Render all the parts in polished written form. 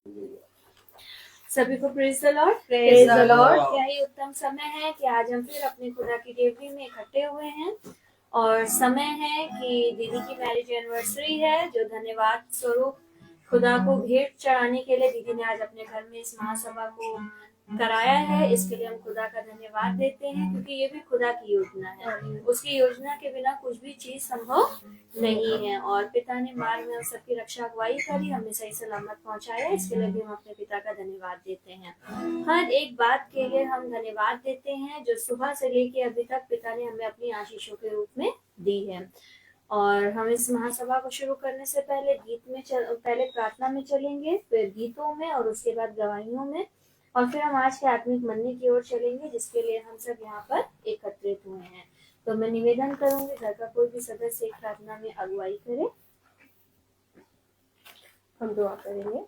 सभी को praise the Lord. Praise the Lord. क्या ही उत्तम समय है कि आज हम फिर अपने खुदा की डेवरी में इकट्ठे हुए हैं और समय है कि दीदी की मैरिज एनिवर्सरी है, जो धन्यवाद स्वरूप खुदा को भेंट चढ़ाने के लिए दीदी ने आज अपने घर में इस महासभा को कराया है। इसके लिए हम खुदा का धन्यवाद देते हैं, क्योंकि ये भी खुदा की योजना है। उसकी योजना के बिना कुछ भी चीज संभव नहीं है। और पिता ने मार्ग में हम सबकी रक्षा अगुवाई करी, हमें सही सलामत पहुंचाया। इसके लिए भी हम अपने पिता का धन्यवाद देते हैं। हर एक बात के लिए हम धन्यवाद देते हैं जो सुबह से लेके अभी तक पिता ने हमें अपनी आशीषों के रूप में दी है। और हम इस महासभा को शुरू करने से पहले पहले प्रार्थना में चलेंगे, फिर गीतों में और उसके बाद गवाहियों में, और फिर हम आज के आत्मिक मन्ने की ओर चलेंगे, जिसके लिए हम सब यहाँ पर एकत्रित हुए हैं। तो मैं निवेदन करूंगी घर का कोई भी सदस्य एक प्रार्थना में अगुवाई करे। हम दुआ करेंगे।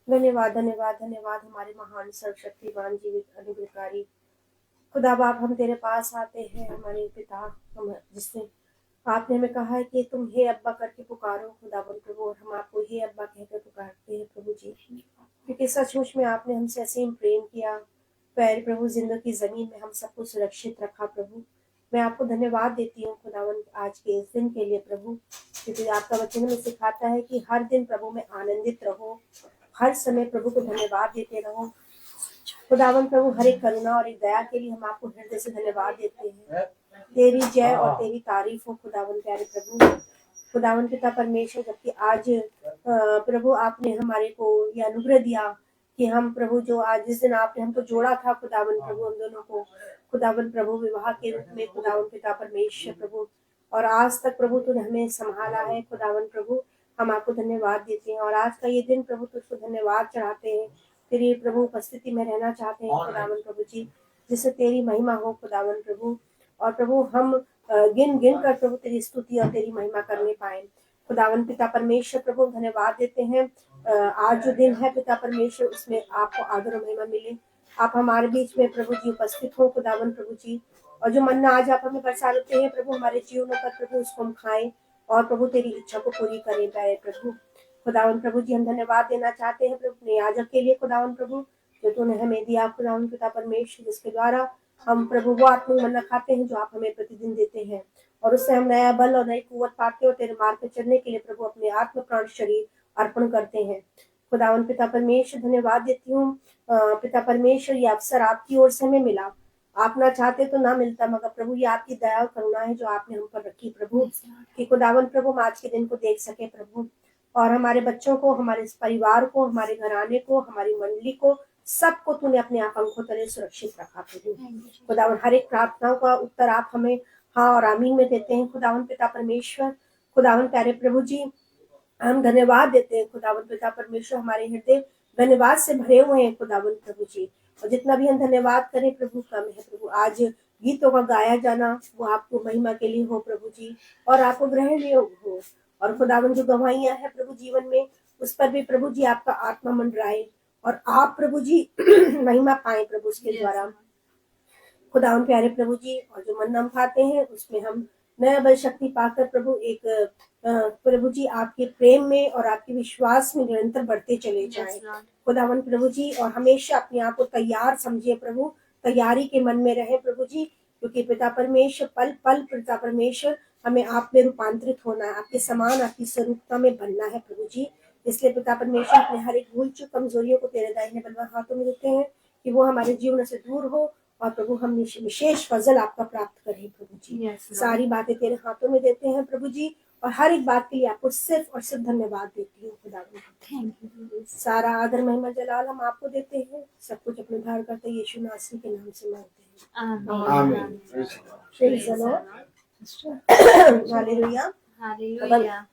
धन्यवाद धन्यवाद धन्यवाद हमारे महान सर्वशक्तिमान जीवित अनुग्रहकारी खुदा बाप, हम तेरे पास आते हैं हमारे पिता, हम जिसने आपने हमें कहा है कि तुम हे अब्बा करके पुकारो खुदावन प्रभु, और हम आपको हे अब्बा कहकर पुकारते हैं प्रभु जी, क्योंकि सचमुच में आपने हमसे असीम प्रेम किया। प्यारे प्रभु, जिंदगी जमीन में हम सबको सुरक्षित रखा प्रभु। मैं आपको धन्यवाद देती हूँ खुदावन आज के इस दिन के लिए प्रभु, क्योंकि आपका वचन में सिखाता है कि हर दिन प्रभु में आनंदित रहो, हर समय प्रभु को धन्यवाद देते रहो। खुदावन प्रभु, हर एक करुणा और एक दया के लिए हम आपको हृदय से धन्यवाद देते हैं। तेरी जय और तेरी तारीफ हो खुदावन प्यारे प्रभु। खुदावन पिता परमेश्वर, जबकि आज प्रभु आपने हमारे को ये अनुग्रह दिया कि हम प्रभु जो आज जिस दिन आपने हमको जोड़ा था खुदावन प्रभु, हम दोनों को खुदावन प्रभु विवाह के रूप में खुदावन पिता परमेश्वर प्रभु, और आज तक प्रभु तूने हमें संभाला है खुदावन प्रभु। हम आपको धन्यवाद देते हैं और आज का ये दिन प्रभु तुझको धन्यवाद चढ़ाते हैं। तेरी प्रभु उपस्थिति में रहना चाहते हैं खुदावन प्रभु जी, जिससे तेरी महिमा हो खुदावन प्रभु। और प्रभु हम गिन गिन कर प्रभु तेरी स्तुति और तेरी महिमा करने पाए खुदावन पिता परमेश्वर प्रभु। धन्यवाद देते हैं आज जो दिन है पिता परमेश्वर, उसमें आपको आदर और महिमा मिले। आप हमारे बीच में प्रभु जी उपस्थित हो खुदावन प्रभु जी, और जो मन्ना आज आप हमें बरसाते हैं प्रभु हमारे जीवनों पर प्रभु, उसको हम खाएं और प्रभु तेरी इच्छा को पूरी करें पाए प्रभु। खुदावन प्रभु जी, हम धन्यवाद देना चाहते हैं प्रभु अपने याजक के लिए खुदावन प्रभु, जो तूने हमें दिया खुदावन पिता परमेश्वर, जिसके द्वारा हम प्रभु वो आत्मिक मन्ना खाते हैं जो आप हमें प्रतिदिन देते हैं, और उससे हम नया बल और नई कुव्वत पाते हैं और तेरे मार्ग पर चलने के लिए प्रभु अपने आत्म प्राण शरीर अर्पण करते हैं खुदावन पिता परमेश्वर। धन्यवाद देती हूँ पिता परमेश्वर, ये अवसर आपकी ओर से हमें मिला। आप ना चाहते तो ना मिलता, मगर प्रभु ये आपकी दया और करुणा है जो आपने हम पर रखी प्रभु, कि खुदावन प्रभु हम आज के दिन को देख सके प्रभु, और हमारे बच्चों को, हमारे परिवार को, हमारे घराने को, हमारी मंडली को, सबको तूने अपने आप आंखों तले सुरक्षित रखा प्रभु। खुदावन हर एक प्रार्थनाओं का उत्तर आप हमें हाँ और आमीन में देते हैं खुदावन पिता परमेश्वर। खुदावन प्यारे प्रभु जी, हम धन्यवाद देते हैं खुदावन पिता परमेश्वर, हमारे हृदय धन्यवाद से भरे हुए हैं खुदावन प्रभु जी, और जितना भी हम धन्यवाद करें प्रभु कम है प्रभु। आज गीतों का गाया जाना वो आपको महिमा के लिए हो प्रभु जी, और आपको ग्रहण योग्य हो। और खुदावन जो गवाहियां हैं प्रभु जीवन में, उस पर भी प्रभु जी आपका आत्मा मंडराए और आप प्रभु जी महिमा पाए प्रभु उसके द्वारा खुदावन प्यारे प्रभु जी। और जो मन हम खाते हैं उसमें हम नया बल शक्ति पाकर प्रभु एक प्रभु जी आपके प्रेम में और आपके विश्वास में निरंतर बढ़ते चले जाएं खुदावन प्रभु जी, और हमेशा अपने आप को तैयार समझिए प्रभु, तैयारी के मन में रहे प्रभु जी, क्योंकि पिता परमेश्वर पल पल पिता परमेश्वर हमें आप में रूपांतरित होना है, आपके समान आपकी स्वरूपता में बनना है प्रभु जी। इसलिए पिता परमेश्वर अपने हर एक भूल चूक कमजोरियों को तेरे दाहिने बलवान हाथों में देते हैं कि वो हमारे जीवन से दूर हो, और प्रभु हम विशेष फजल आपका प्राप्त करें प्रभु जी। सारी बातें तेरे हाथों में देते हैं प्रभु जी, और हर एक बात के लिए आपको सिर्फ और सिर्फ धन्यवाद देती हूँ खुदा। Thank you. सारा आदर महिमा जलाल हम आपको देते हैं, सब कुछ अपने धार करते यीशु नासरी के नाम से मांगते हैं, आमीन। Praise the Lord, hallelujah hallelujah.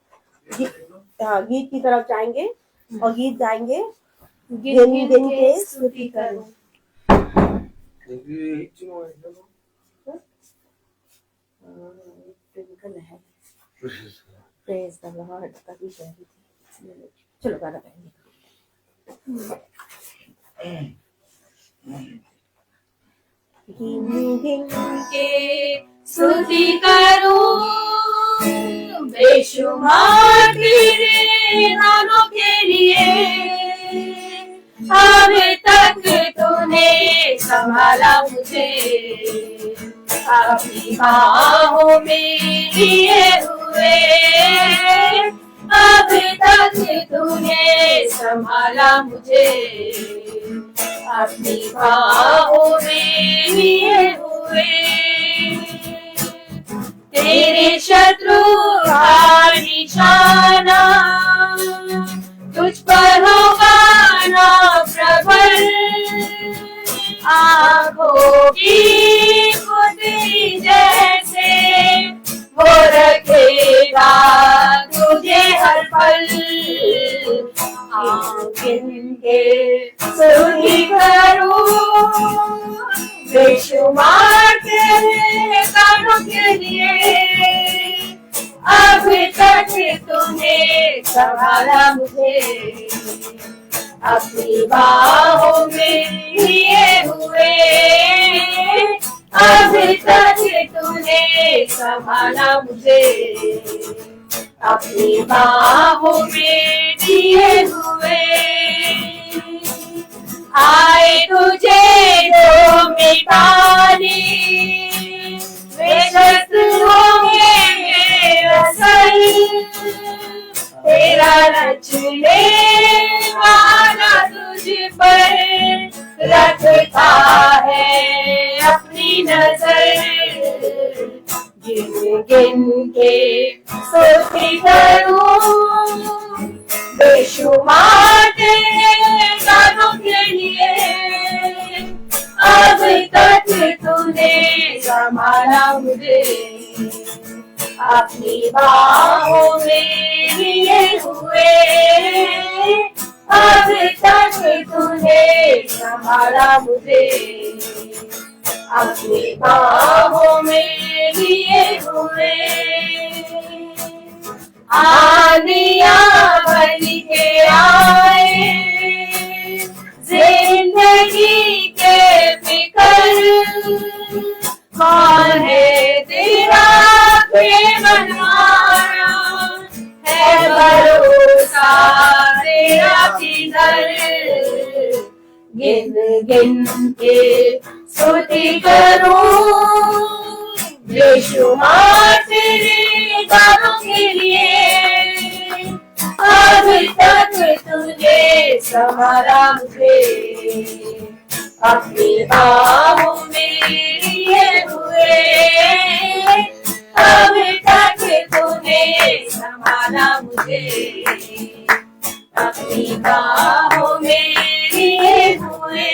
गीत की तरफ जाएंगे और गीत गाएंगे, दिन दिन के स्तुति करो। प्रेज़ द लॉर्ड कभी कह रही थी, चलो गाना गाएंगे। दिन दिन के स्तुति करूं, बेशुमार तेरे दानों के लिए संभाला मुझे, अपनी बाहों में लिए हुए, अब तक तूने संभाला मुझे, अपनी बाहों में लिए हुए। तेरे शत्रु का निशाना तुझ पर होगा ना प्रबल, आंखों की पुतली जैसे वो रखेगा तुझे हर पल। आँखें के सुधी करूं बेशुमार तेरे कानों के लिए, अब तक तूने संभाला मुझे, अपनी बाहों में लिए हुए, अब तक तूने संभाला मुझे, अपनी बाहों में लिए हुए। आए तुझे जो मिटाने वे शत्रु होंगे असल, तेरा रचने वाला तुझ पर रखता है अपनी नजर। गिन गिन के स्तुति करूं बेशुमार तेरे गानों के लिए, अब तक तूने संभाला मुझे, अपनी बाहों में लिए हुए, अब तक तूने संभाला मुझे, अपनी बाहों में लिए हुए। आंधियां बन के आए जिंदगी के फिकर, कौन है तेरा प्रेम हमारा, है भरोसा तेरा किधर। गिन गिन के स्तुति करूं बेशुमार तेरे गानों के लिए, अब तक तुझे संभाला मुझे, अपनी बाहों में लिए हुए, अब तक तूने संभाला मुझे, अपनी बाहों में लिए हुए।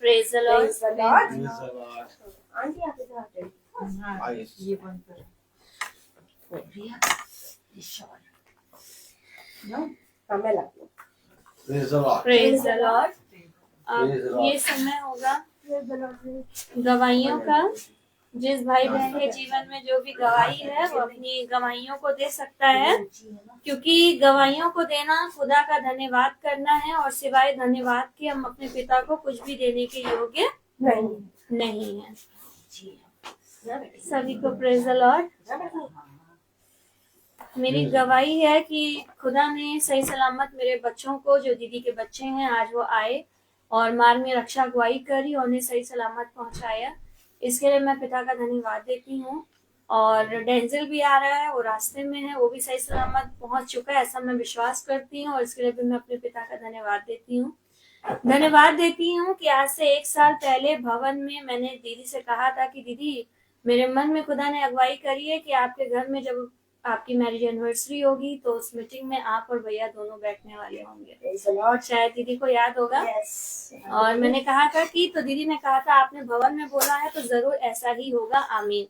Praise the Lord. Praise the Lord. Praise the Lord. Aunty आप इधर आते हैं। Eyes. ये बंद करो। रिया, ये शॉल। नो, हाँ मैं लाती हूँ। Praise the Lord. Praise the Lord. अब Praise the Lord. ये समय होगा गवाहियों का। जिस भाई बहन के जीवन में जो भी गवाही है वो अपनी गवाहियों को दे सकता है, क्योंकि गवाहियों को देना खुदा का धन्यवाद करना है, और सिवाय धन्यवाद के हम अपने पिता को कुछ भी देने के योग्य नहीं है। सभी को प्रेज द लॉर्ड। मेरी गवाही है कि खुदा ने सही सलामत मेरे बच्चों को, जो दीदी के बच्चे हैं, आज वो आए और मार्ग में रक्षा अगुवाई करी और उन्हें सही सलामत पहुंचाया। इसके लिए मैं पिता का धन्यवाद देती हूँ। और डेंजल भी आ रहा है, वो रास्ते में है, वो भी सही सलामत पहुंच चुका है, ऐसा मैं विश्वास करती हूँ, और इसके लिए भी मैं अपने पिता का धन्यवाद देती हूँ। धन्यवाद देती हूँ कि आज से 1 साल पहले भवन में मैंने दीदी से कहा था कि दीदी, मेरे मन में खुदा ने अगुवाई करी है कि आपके घर में जब आपकी मैरिज एनिवर्सरी होगी तो उस मीटिंग में आप और भैया दोनों बैठने वाले होंगे। शायद दीदी को याद होगा। और मैंने कहा था कि, तो दीदी ने कहा था आपने भवन में बोला है तो जरूर ऐसा ही होगा, आमीन।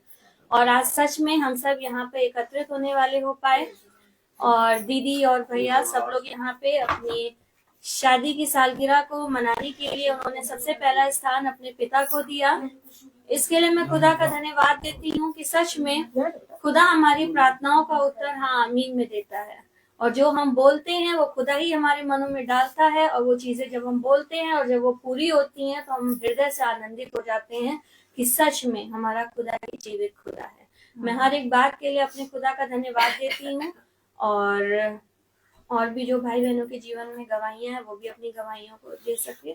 और आज सच में हम सब यहाँ पे एकत्रित होने वाले हो पाए, और दीदी और भैया सब लोग यहाँ पे अपनी शादी की सालगिरह को मनाने के लिए उन्होंने सबसे पहला स्थान अपने पिता को दिया। इसके लिए मैं खुदा का धन्यवाद देती हूँ कि सच में खुदा हमारी प्रार्थनाओं का उत्तर हाँ आमीन में देता है, और जो हम बोलते हैं वो खुदा ही हमारे मनों में डालता है, और वो चीजें जब हम बोलते हैं और जब वो पूरी होती हैं तो हम हृदय से आनंदित हो जाते हैं कि सच में हमारा खुदा ही जीवित खुदा है। मैं हर एक बात के लिए अपने खुदा का धन्यवाद देती हूँ, और और भी जो भाई बहनों के जीवन में गवाहियां हैं वो भी अपनी गवाहियों को दे सके।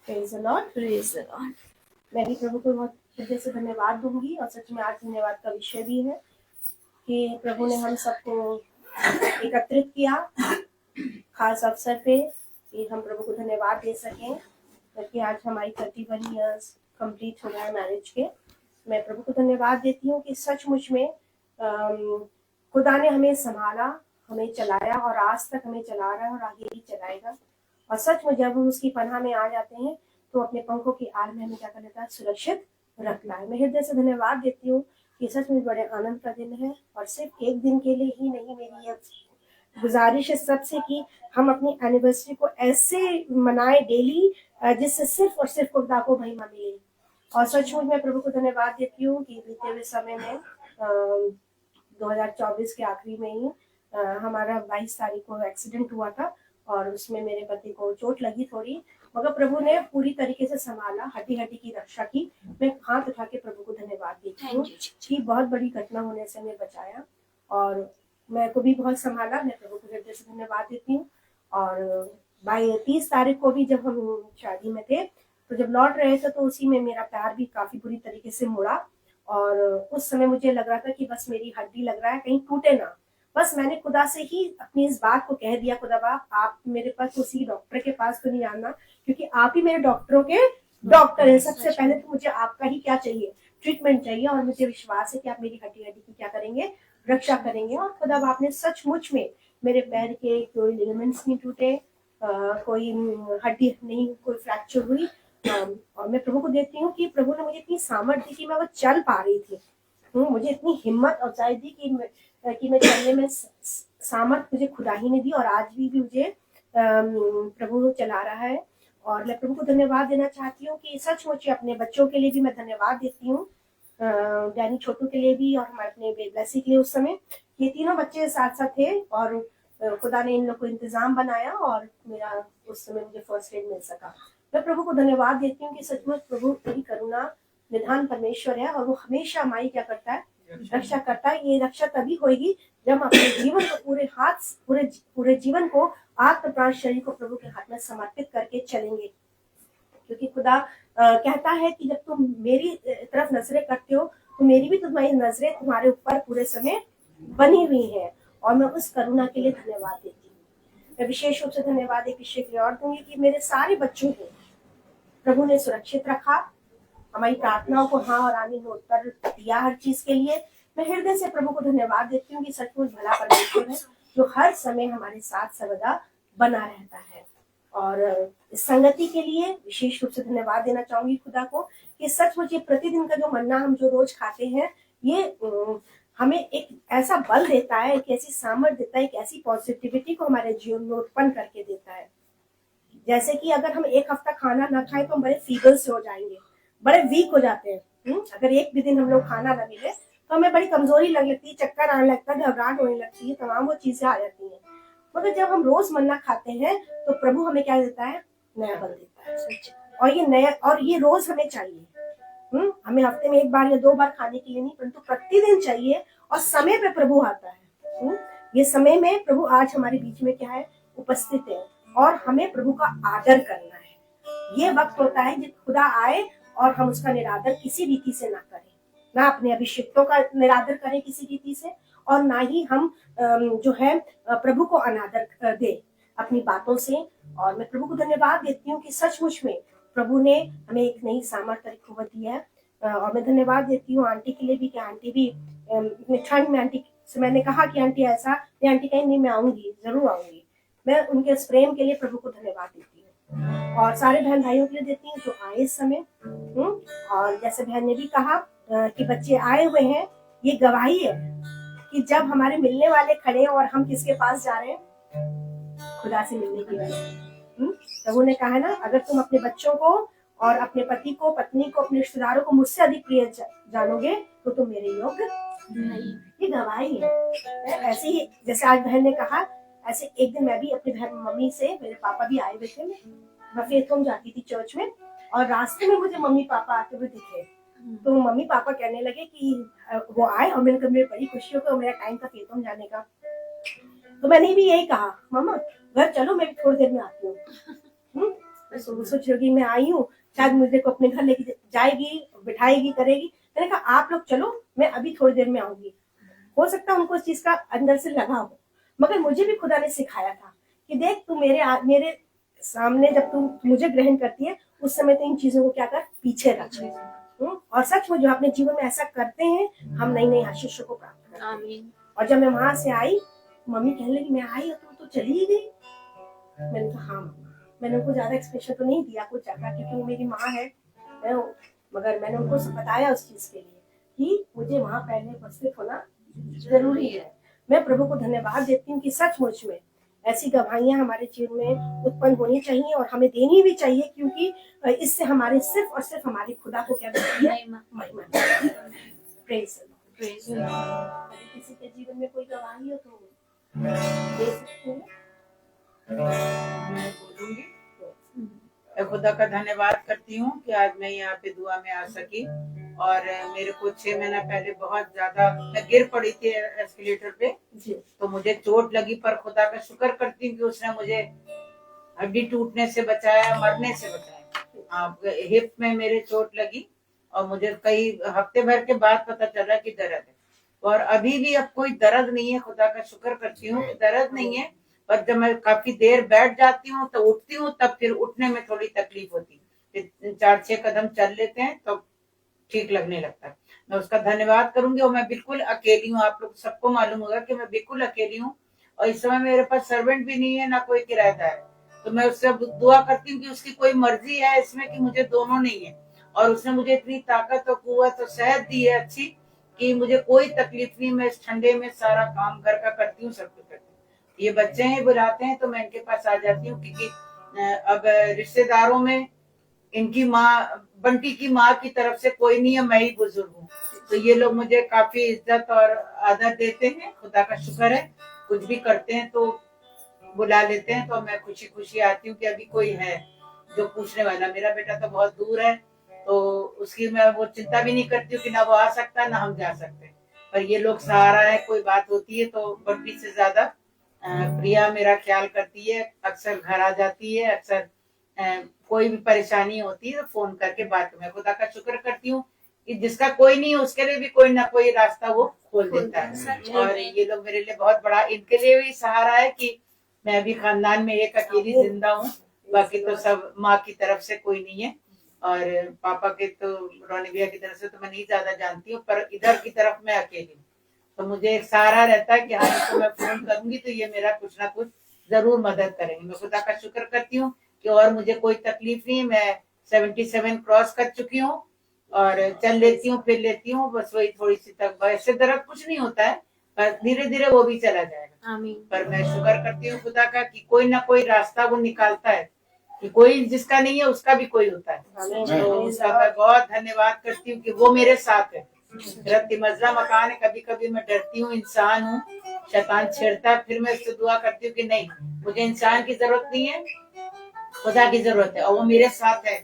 Praise the Lord. Praise the Lord. मैं भी प्रभु को बहुत हृदय से धन्यवाद दूंगी, और सच में आज धन्यवाद का विषय भी है कि प्रभु ने हम सबको एकत्रित किया खास अवसर पे कि हम प्रभु को धन्यवाद दे सकें, क्योंकि आज हमारी 31 ईयर्स कंप्लीट हो गया है मैरिज के। मैं प्रभु को धन्यवाद देती हूँ कि सचमुच में खुदा ने हमें संभाला, हमें चलाया, और आज तक हमें चला रहा है और आगे भी चलाएगा। और सच में जब हम उसकी पनाह में आ जाते हैं तो अपने पंखों की आड़ में हमें क्या कर लेता है, सुरक्षित रखना है। मैं हृदय से धन्यवाद देती हूँ कि सच में बड़े आनंद का दिन है, और सिर्फ एक दिन के लिए ही नहीं, मेरी ये गुजारिश है सबसे कि हम अपनी एनिवर्सरी को ऐसे मनाए डेली जिससे सिर्फ और सिर्फ खुदा को महिमा मिले। और सचमुच मैं प्रभु को धन्यवाद देती हूँ कि बीते हुए समय में 2024 के आखिरी में ही हमारा 22 तारीख को एक्सीडेंट हुआ था, और उसमें मेरे पति को चोट लगी थोड़ी, मगर प्रभु ने पूरी तरीके से संभाला, हड्डी हड्डी की रक्षा की। मैं हाथ उठा के प्रभु को धन्यवाद देती हूँ कि बहुत बड़ी घटना होने से हमें बचाया, और मैं को भी बहुत संभाला। मैं प्रभु को हृदय से धन्यवाद देती हूँ। और 30 तारीख को भी जब हम शादी में थे, तो जब लौट रहे थे तो उसी में मेरा पैर भी काफी बुरी तरीके से मुड़ा, और उस समय मुझे लग रहा था कि बस मेरी हड्डी लग रहा है कहीं टूटे ना। बस मैंने खुदा से ही अपनी इस बात को कह दिया, खुदा बाप आप मेरे पास उसी डॉक्टर के पास तो नहीं आना, क्योंकि आप ही मेरे डॉक्टरों के डॉक्टर हैं। सबसे पहले तो मुझे आपका ही क्या चाहिए, ट्रीटमेंट चाहिए, और मुझे विश्वास है कि आप मेरी हड्डी हड्डी की क्या करेंगे, रक्षा करेंगे। और खुदा बाप ने सचमुच में मेरे पैर के कोई लिगामेंट्स नहीं टूटे, कोई हड्डी नहीं, कोई फ्रैक्चर हुई। और मैं प्रभु को देती हूँ कि प्रभु ने मुझे इतनी सामर्थ्य दी कि मैं वो चल पा रही थी। मुझे इतनी हिम्मत और अफजाई दी कि मैं चलने में सामर्थ मुझे खुदा ही ने दी, और आज भी मुझे प्रभु चला रहा है। और मैं प्रभु को धन्यवाद देना चाहती हूँ कि सचमुच अपने बच्चों के लिए भी मैं धन्यवाद देती हूँ, डैनी छोटू के लिए भी और हमारे अपने ब्लेसी के लिए। उस समय ये तीनों बच्चे साथ साथ थे, और खुदा ने इन लोग को इंतजाम बनाया, और मेरा उस समय मुझे फर्स्ट एड मिल सका। मैं प्रभु को धन्यवाद देती हूँ कि सचमुच प्रभु तेरी करुणा निधान परमेश्वर है, और वो हमेशा हमारी क्या करता है, रक्षा करता है। ये रक्षा तभी होगी जब हम अपने जीवन को पूरे जीवन को आत्म प्राण शरीर को प्रभु के हाथ में समर्पित करके चलेंगे। क्योंकि खुदा कहता है कि जब तुम मेरी तरफ नजरें करते हो तो मेरी भी तुम्हारी नजरें तुम्हारे ऊपर पूरे समय बनी हुई है, और मैं उस करुणा के लिए धन्यवाद देती हूँ। मैं विशेष रूप से धन्यवाद एक विषय के लिए और दूंगी कि मेरे सारे बच्चों को प्रभु ने सुरक्षित रखा, हमारी प्रार्थनाओं को हाँ और आमीन में उत्तर दिया हर चीज के लिए। मैं हृदय से प्रभु को धन्यवाद देती हूँ कि सचमुच भला परमेश्वर है जो हर समय हमारे साथ सर्वदा बना रहता है। और इस संगति के लिए विशेष रूप से धन्यवाद देना चाहूंगी खुदा को कि सचमुच ये प्रतिदिन का जो मन्ना हम जो रोज खाते हैं, ये हमें एक ऐसा बल देता है, एक ऐसी सामर्थ्य देता है, एक ऐसी पॉजिटिविटी को हमारे जीवन में उत्पन्न करके देता है। जैसे कि अगर हम एक हफ्ता खाना ना खाएं तो हम बड़े फीवर से हो जाएंगे, बड़े वीक हो जाते हैं। अगर एक भी दिन हम लोग खाना ना मिले तो हमें बड़ी कमजोरी लगने लगती है, चक्कर आने लगता है, घबराहट होने लगती है, तमाम वो चीजें आ जाती हैं। मगर जब हम रोज मन्ना खाते हैं तो प्रभु हमें क्या देता है, नया बल देता है। और ये रोज हमें चाहिए। हमें हफ्ते में 1 बार या 2 बार खाने के लिए नहीं, परंतु प्रतिदिन चाहिए, और समय पे प्रभु आता है। ये समय में प्रभु आज हमारे बीच में क्या है, उपस्थित है, और हमें प्रभु का आदर करना है। ये वक्त होता है जब खुदा आए और हम उसका निरादर किसी रीति से ना करें, ना अपने अभिषिक्तों का निरादर करें किसी रीति से, और ना ही हम जो है प्रभु को अनादर दे अपनी बातों से। और मैं प्रभु को धन्यवाद देती हूँ कि सचमुच में प्रभु ने हमें एक नई सामर्थ्य कुव्वत दी है। और मैं धन्यवाद देती हूँ आंटी के लिए भी कि आंटी भी इतने ठंड में, आंटी से मैंने कहा कि आंटी ऐसा, आंटी कहीं नहीं, मैं आऊंगी, जरूर आऊंगी। मैं उनके इस प्रेम के लिए प्रभु को धन्यवाद देती हूँ, और सारे बहन भाइयों के लिए देती हूँ जो आए इस समय। और जैसे बहन ने भी कहा कि बच्चे आए हुए हैं, ये गवाही है कि जब हमारे मिलने वाले खड़े हैं और हम किसके पास जा रहे हैं, खुदा से मिलने की वजह। प्रभु ने कहा ना, अगर तुम अपने बच्चों को और अपने पति को, पत्नी को, अपने रिश्तेदारों को मुझसे अधिक प्रिय जानोगे तो तुम मेरे योग्य नहीं। ये गवाही है। ऐसे ही जैसे आज बहन ने कहा, ऐसे एक दिन मैं भी अपनी बहन मम्मी से, मेरे पापा भी आए हुए थे, मैं फेथहोम जाती थी चर्च में, और रास्ते में मुझे मम्मी पापा आते हुए दिखे। तो मम्मी पापा कहने लगे कि वो आए, और मेरे बड़ी खुशी हो गई, मेरा टाइम था फेथहोम जाने का। तो मैंने भी यही कहा, मामा घर चलो, मैं भी थोड़ी देर में आती हूँ। मैं सोच रही हूँ कि मैं आई हूँ, शायद मुझे को अपने घर लेके जाएगी, बिठाएगी, करेगी। मैंने कहा आप लोग चलो, मैं अभी थोड़ी देर में आऊंगी। हो सकता है उनको इस चीज का अंदर से लगा हो, मगर मुझे भी खुदा ने सिखाया था कि देख तू मेरे सामने जब तू मुझे ग्रहण करती है, उस समय तो इन चीजों को क्या कर, पीछे रख। और सच में जो अपने जीवन में ऐसा करते हैं, हम नई नई आशीषों को प्राप्त करते हैं। आमीन। और जब मैं वहां से आई, मम्मी कहने लगी मैं आई और तुम तो चली ही गई। मैंने कहा हाँ मम्मा। मैंने उनको ज्यादा एक्सप्रेशन तो नहीं दिया कुछ ज्यादा, क्योंकि वो मेरी माँ है, मगर मैंने उनको बताया उस चीज के लिए कि मुझे वहां पहले उपस्थित होना जरूरी है। मैं प्रभु को धन्यवाद देती हूँ कि सचमुच में ऐसी गवाहियां हमारे जीवन में उत्पन्न होनी चाहिए और हमें देनी भी चाहिए, क्योंकि इससे हमारे सिर्फ और सिर्फ हमारे खुदा को क्या मिलती है, महिमा। Praise the Lord. Praise the Lord. किसी के जीवन में कोई गवाही हो तो दे सकते हैं। मैं बोलूंगी। मैं खुदा का धन्यवाद करती हूँ कि आज मैं यहाँ पे दुआ में आ सकी। और मेरे को 6 महीना पहले बहुत ज्यादा मैं गिर पड़ी थी एस्केलेटर पे, तो मुझे चोट लगी, पर खुदा का शुक्र करती हूँ कि उसने मुझे हड्डी टूटने से बचाया, मरने से बचाया। हिप में मेरे चोट लगी और मुझे कई हफ्ते भर के बाद पता चला कि दर्द है, और अभी भी अब कोई दर्द नहीं है। खुदा का शुक्र करती हूँ कि दर्द नहीं है, पर जब मैं काफी देर बैठ जाती हूँ तो उठती हूँ, तब फिर उठने में थोड़ी तकलीफ होती है। 4-6 कदम चल लेते हैं तो ठीक लगने लगता है। मैं उसका धन्यवाद करूंगी। और मैं बिल्कुल अकेली हूँ, आप लोग सबको मालूम होगा कि मैं बिल्कुल अकेली हूँ, और इस समय मेरे पास सर्वेंट भी नहीं है, ना कोई किराएदार है। तो मैं उससे दुआ करती हूँ कि उसकी कोई मर्जी है इसमें कि मुझे दोनों नहीं है, और उसने मुझे इतनी ताकत और कुव्वत और सेहत दी है अच्छी कि मुझे कोई तकलीफ नहीं। मैं इस ठंडे में सारा काम घर का करती हूँ, सब कुछ करती हूँ। ये बच्चे हैं बुलाते हैं तो मैं इनके पास आ जाती हूँ, क्योंकि अब रिश्तेदारों में इनकी माँ, बंटी की माँ की तरफ से कोई नहीं है, मैं ही बुजुर्ग हूँ, तो ये लोग मुझे काफी इज्जत और आदर देते हैं। खुदा का शुक्र है। कुछ भी करते हैं तो बुला लेते हैं, तो मैं खुशी खुशी आती हूँ कि अभी कोई है जो पूछने वाला। मेरा बेटा तो बहुत दूर है, तो उसकी मैं वो चिंता भी नहीं करती हूँ कि ना वो आ सकता ना हम जा सकते, पर ये लोग सहारा है। कोई बात होती है तो बंटी से ज्यादा प्रिया मेरा ख्याल करती है, अक्सर घर आ जाती है, अक्सर कोई भी परेशानी होती है तो फोन करके बात। मैं खुदा का शुक्र करती हूँ कि जिसका कोई नहीं है उसके लिए भी कोई ना कोई रास्ता वो खोल देता है। और ये लोग मेरे लिए बहुत बड़ा, इनके लिए भी सहारा है कि मैं अभी खानदान में एक अकेली जिंदा हूँ, बाकी तो सब माँ की तरफ से कोई नहीं है। और पापा के तो रोनी भैया की तरफ से तो मैं नहीं ज्यादा जानती हूँ, पर इधर की तरफ मैं अकेली हूँ, तो मुझे एक सहारा रहता है कि हाँ इनको मैं फोन करूंगी तो ये मेरा कुछ ना कुछ जरूर मदद करेंगे। मैं खुदा का शुक्र करती हूँ कि और मुझे कोई तकलीफ नहीं। मैं 77 क्रॉस कर चुकी हूँ और चल लेती हूँ, फिर लेती हूँ, बस वही थोड़ी सी तक, वैसे दर्द कुछ नहीं होता है, पर धीरे धीरे वो भी चला जाएगा। आमीन। पर मैं शुक्र करती हूँ खुदा का कि कोई ना कोई रास्ता वो निकालता है, कि कोई जिसका नहीं है उसका भी कोई होता है। तो उसका मैं बहुत धन्यवाद करती हूँ कि वो मेरे साथ है। रत्ती मजला मकान है, कभी कभी मैं डरती हूँ, इंसान हूँ, शैतान छेड़ता है, फिर मैं उससे दुआ करती हूँ कि नहीं, मुझे इंसान की जरूरत नहीं है, खुदा की जरूरत है, और वो मेरे साथ है।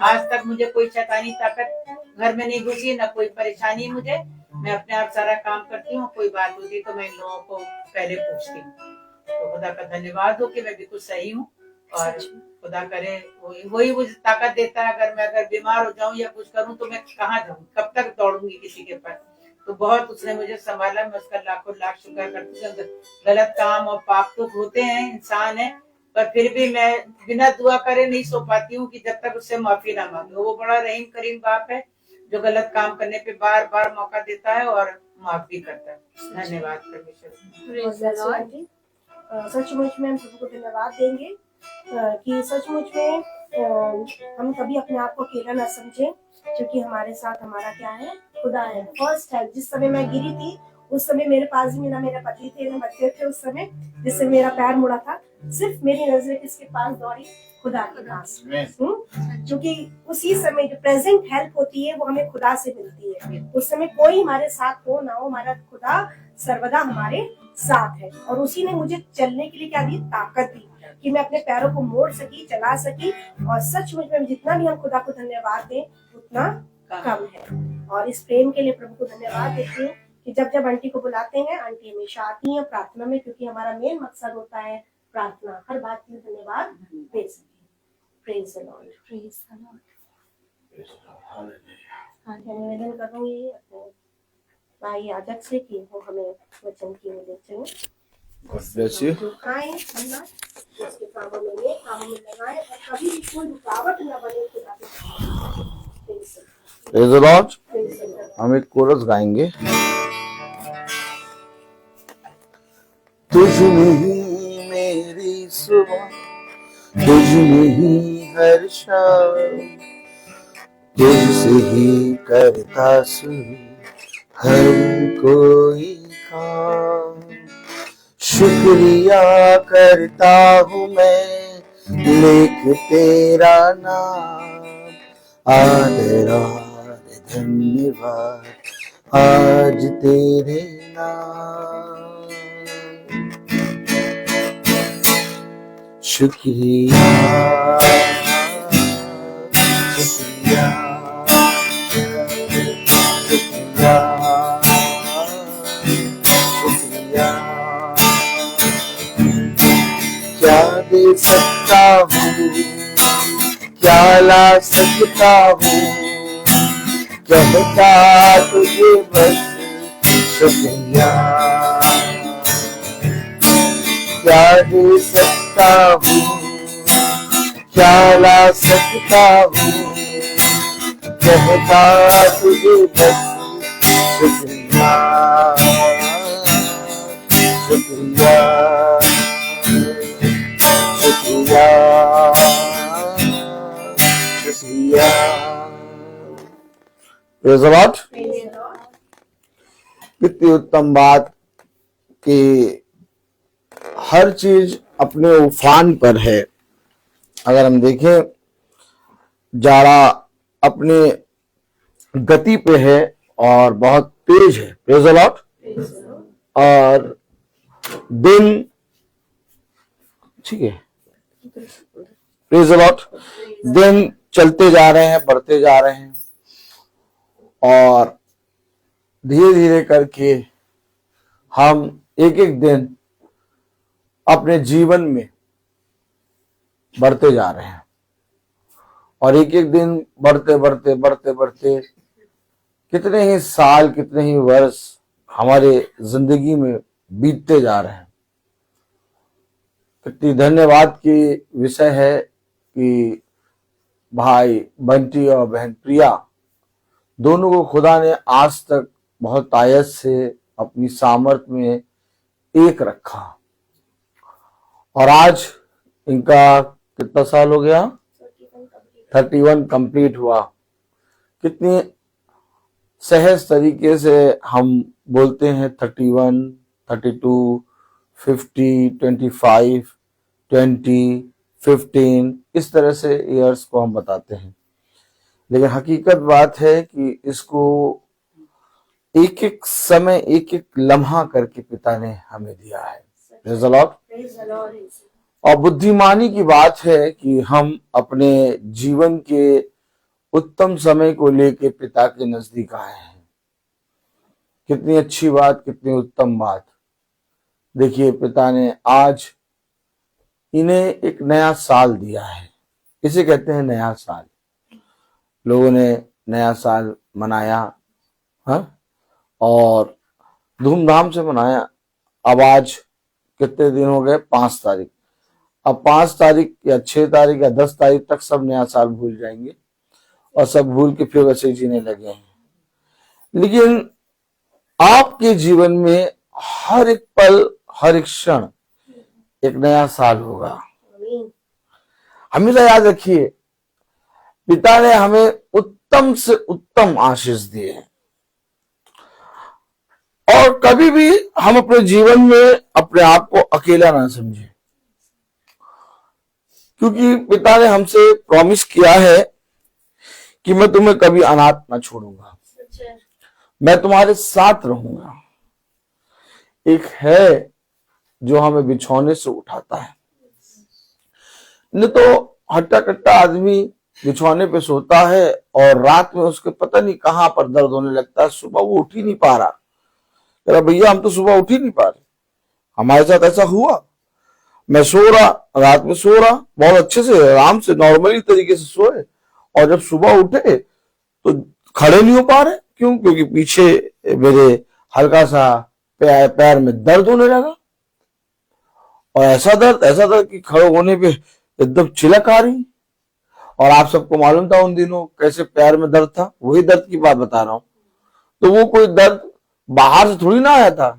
आज तक मुझे कोई शैतानी ताकत घर में नहीं घुसी, ना कोई परेशानी मुझे। मैं अपने आप सारा काम करती हूँ, कोई बात होती है तो मैं इन लोगों को पहले पूछती हूँ। तो खुदा का धन्यवाद हो कि मैं बिल्कुल सही हूँ, और खुदा करे वही मुझे ताकत देता है। अगर बीमार हो जाऊं या कुछ करूं तो मैं कहाँ जाऊं, कब तक दौड़ूंगी किसी के पास। तो बहुत उसने मुझे संभाला, मैं उसका लाखों लाख शुक्र करती हूँ। गलत काम और पाप तो होते हैं, इंसान है, पर फिर भी मैं बिना दुआ करे नहीं सो पाती हूँ कि जब तक उससे माफी ना मांगो। वो बड़ा रहीम करीम बाप है जो गलत काम करने पे बार बार मौका देता है और माफ भी करता है। धन्यवाद परमेश्वर। सचमुच में हम प्रभु को धन्यवाद देंगे कि सचमुच में हम कभी अपने आप को अकेला ना समझें, क्योंकि हमारे साथ हमारा क्या है, खुदा है। फर्स्ट है, जिस समय मैं गिरी थी उस समय मेरे पास भी मेरा पति थे, मेरे बच्चे थे उस समय, जिससे मेरा पैर मुड़ा था, सिर्फ मेरी नजरें किसके पास दौड़ी, खुदा के पास। क्योंकि उसी समय जो प्रेजेंट हेल्प होती है वो हमें खुदा से मिलती है। उस समय कोई हमारे साथ हो ना हो, हमारा खुदा सर्वदा हमारे साथ है। और उसी ने मुझे चलने के लिए क्या दी, ताकत दी कि मैं अपने पैरों को मोड़ सकी, चला सकी। और सचमुच में जितना भी हम खुदा को धन्यवाद दें उतना कम है। और इस प्रेम के लिए प्रभु को धन्यवाद देती हूँ कि जब जब आंटी को बुलाते हैं, आंटी हमेशा आती हैं प्रार्थना में, क्योंकि हमारा मेन मकसद होता है प्रार्थना, हर बात के लिए धन्यवाद दे सके। Praise the Lord. Praise the Lord. मैं निवेदन करूंगी अपने भाई याजक से कि वो हमें वचन की ओर ले चले। God bless you. जो खाएं खाना उसके कामों में ले, कामों में लगाएं और कभी भी कोई रुकावट न बने खुदा के सामने। Praise the Lord. Praise the Lord. हम एक कोरस गाएंगे। तुझ में ही मेरी सुबह, तुझ में ही हर शाम, तुझसे ही करता शुरू हर कोई काम। शुक्रिया करता हूँ मैं लेख तेरा नाम, आदर और धन्यवाद आज तेरे नाम। शुक्रिया शुक्रिया शुक्रिया शुक्रिया। क्या दे सकता हूँ, क्या ला सकता हूँ, कहता तुझे बस शुक्रिया। क्या दे सकता हूँ, क्या ला सकता हूँ, कहता तुझे बस शुक्रिया शुक्रिया शुक्रिया शुक्रिया। Praise the Lord. कितनी उत्तम बात कि हर चीज अपने उफान पर है। अगर हम देखें, जाड़ा अपने गति पे है और बहुत तेज है। Praise the Lord. और दिन ठीक है, प्रेज़ द लॉर्ड, दिन चलते जा रहे हैं, बढ़ते जा रहे हैं और धीरे धीरे करके हम एक एक दिन अपने जीवन में बढ़ते जा रहे हैं और एक एक दिन बढ़ते बढ़ते बढ़ते बढ़ते कितने ही साल, कितने ही वर्ष हमारे जिंदगी में बीतते जा रहे हैं। कितनी धन्यवाद की विषय है कि भाई बंटी और बहन प्रिया दोनों को खुदा ने आज तक बहुत आयत से अपनी सामर्थ्य में एक रखा और आज इनका कितना साल हो गया? 31 कंप्लीट हुआ। कितनी सहज तरीके से हम बोलते हैं 31, 32, 50, 25, 20, 15, इस तरह से ईयर्स को हम बताते हैं, लेकिन हकीकत बात है कि इसको एक एक समय, एक एक लम्हा करके पिता ने हमें दिया है। Praise the Lord. और बुद्धिमानी की बात है कि हम अपने जीवन के उत्तम समय को लेके पिता के नजदीक आए हैं। कितनी अच्छी बात, कितनी उत्तम बात। देखिए, पिता ने आज इन्हें एक नया साल दिया है। इसे कहते हैं नया साल। लोगों ने नया साल मनाया, हाँ, और धूमधाम से मनाया। अब आज कितने दिन हो गए? 5 तारीख। अब 5 तारीख या 6 तारीख या 10 तारीख तक सब नया साल भूल जाएंगे और सब भूल के फिर वैसे जीने लगे हैं। लेकिन आपके जीवन में हर एक पल, हर एक क्षण एक नया साल होगा। हमेशा याद रखिए, पिता ने हमें उत्तम से उत्तम आशीष दिए हैं और कभी भी हम अपने जीवन में अपने आप को अकेला ना समझें, क्योंकि पिता ने हमसे प्रॉमिस किया है कि मैं तुम्हें कभी अनाथ ना छोड़ूंगा, मैं तुम्हारे साथ रहूंगा। एक है जो हमें बिछौने से उठाता है। नहीं तो हट्टा कट्टा आदमी बिछौने पे सोता है और रात में उसके पता नहीं कहां पर दर्द होने लगता है, सुबह वो उठ ही नहीं पा रहा। कह रहा भैया हम तो सुबह उठ ही नहीं पा रहे, हमारे साथ ऐसा हुआ, मैं सो रहा, रात में सो रहा बहुत अच्छे से आराम से नॉर्मली तरीके से सोए, और जब सुबह उठे तो खड़े नहीं हो पा रहे। क्यों? क्योंकि पीछे मेरे हल्का सा पैर में दर्द होने लगा, और ऐसा दर्द कि खड़े होने पे एकदम चिलक आ रही। और आप सबको मालूम था उन दिनों कैसे पैर में दर्द था, वही दर्द की बात बता रहा हूं। तो वो कोई दर्द बाहर से थोड़ी ना आया था,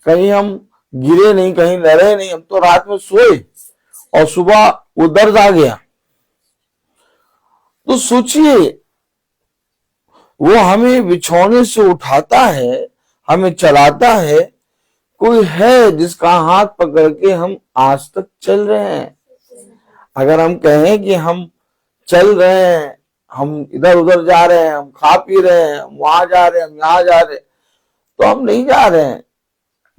कहीं हम गिरे नहीं, कहीं लड़े नहीं, हम तो रात में सोए और सुबह वो दर्द आ गया। तो सोचिए, वो हमें बिछौने से उठाता है, हमें चलाता है, कोई है जिसका हाथ पकड़ के हम आज तक चल रहे हैं। अगर हम कहें कि हम चल रहे हैं, हम इधर उधर जा रहे हैं, हम खा पी रहे हैं, हम वहां जा रहे हैं, हम यहाँ जा रहे हैं, तो हम नहीं जा रहे हैं।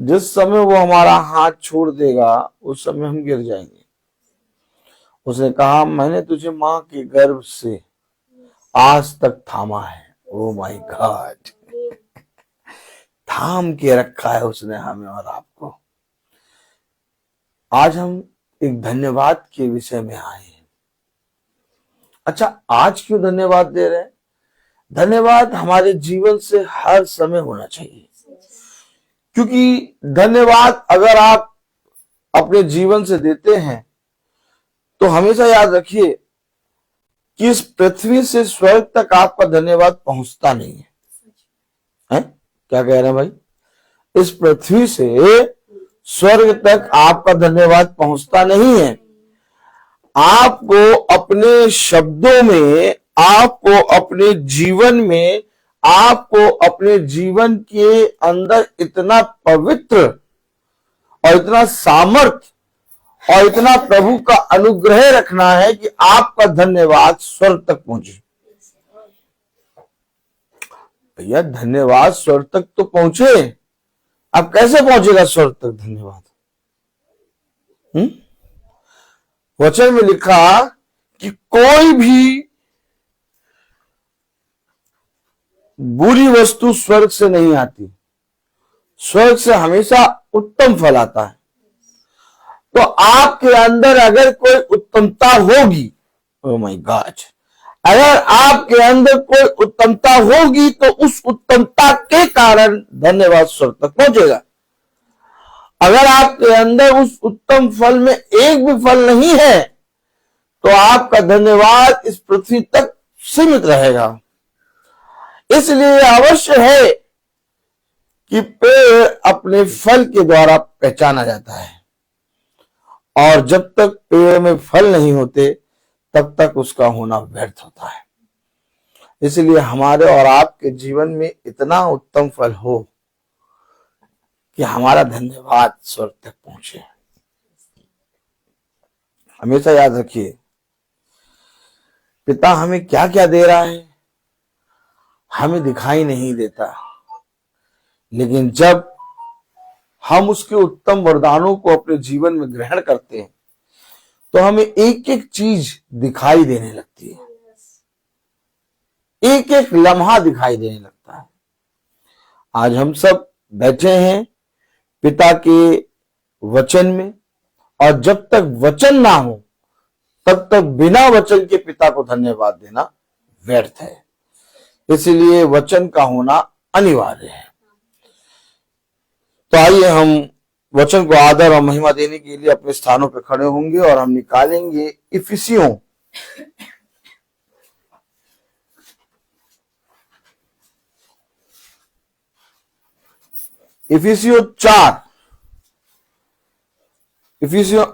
जिस समय वो हमारा हाथ छोड़ देगा उस समय हम गिर जाएंगे। उसने कहा मैंने तुझे मां के गर्भ से आज तक थामा है। ओ माय गॉड, थाम के रखा है उसने हमें और आपको। आज हम एक धन्यवाद के विषय में आए हैं। अच्छा, आज क्यों धन्यवाद दे रहे हैं? धन्यवाद हमारे जीवन से हर समय होना चाहिए, क्योंकि धन्यवाद अगर आप अपने जीवन से देते हैं तो हमेशा याद रखिए कि इस पृथ्वी से स्वर्ग तक आपका धन्यवाद पहुंचता नहीं है। क्या कह रहे हैं भाई? इस पृथ्वी से स्वर्ग तक आपका धन्यवाद पहुंचता नहीं है। आपको अपने शब्दों में, आपको अपने जीवन में, आपको अपने जीवन के अंदर इतना पवित्र और इतना सामर्थ और इतना प्रभु का अनुग्रह रखना है कि आपका धन्यवाद स्वर्ग तक पहुंचे। भैया धन्यवाद स्वर्ग तक तो पहुंचे, अब कैसे पहुंचेगा स्वर्ग तक धन्यवाद? वचन में लिखा कि कोई भी बुरी वस्तु स्वर्ग से नहीं आती, स्वर्ग से हमेशा उत्तम फल आता है। तो आपके अंदर अगर कोई उत्तमता होगी, ओह माय गॉड, अगर आपके अंदर कोई उत्तमता होगी तो उस उत्तमता के कारण धन्यवाद स्वर्ग तक पहुंचेगा। अगर आपके अंदर उस उत्तम फल में एक भी फल नहीं है तो आपका धन्यवाद इस पृथ्वी तक सीमित रहेगा। इसलिए अवश्य है कि पेड़ अपने फल के द्वारा पहचाना जाता है, और जब तक पेड़ में फल नहीं होते तब तक उसका होना व्यर्थ होता है। इसलिए हमारे और आपके जीवन में इतना उत्तम फल हो कि हमारा धन्यवाद स्वर्ग तक पहुंचे। हमेशा याद रखिए, पिता हमें क्या क्या दे रहा है हमें दिखाई नहीं देता, लेकिन जब हम उसके उत्तम वरदानों को अपने जीवन में ग्रहण करते हैं तो हमें एक एक चीज दिखाई देने लगती है, एक एक लम्हा दिखाई देने लगता है। आज हम सब बैठे हैं पिता के वचन में, और जब तक वचन ना हो तब तक बिना वचन के पिता को धन्यवाद देना व्यर्थ है। इसलिए वचन का होना अनिवार्य है। तो आइए हम वचन को आदर और महिमा देने के लिए अपने स्थानों पर खड़े होंगे और हम निकालेंगे इफिसियों इफिसियों 4 इफिसियों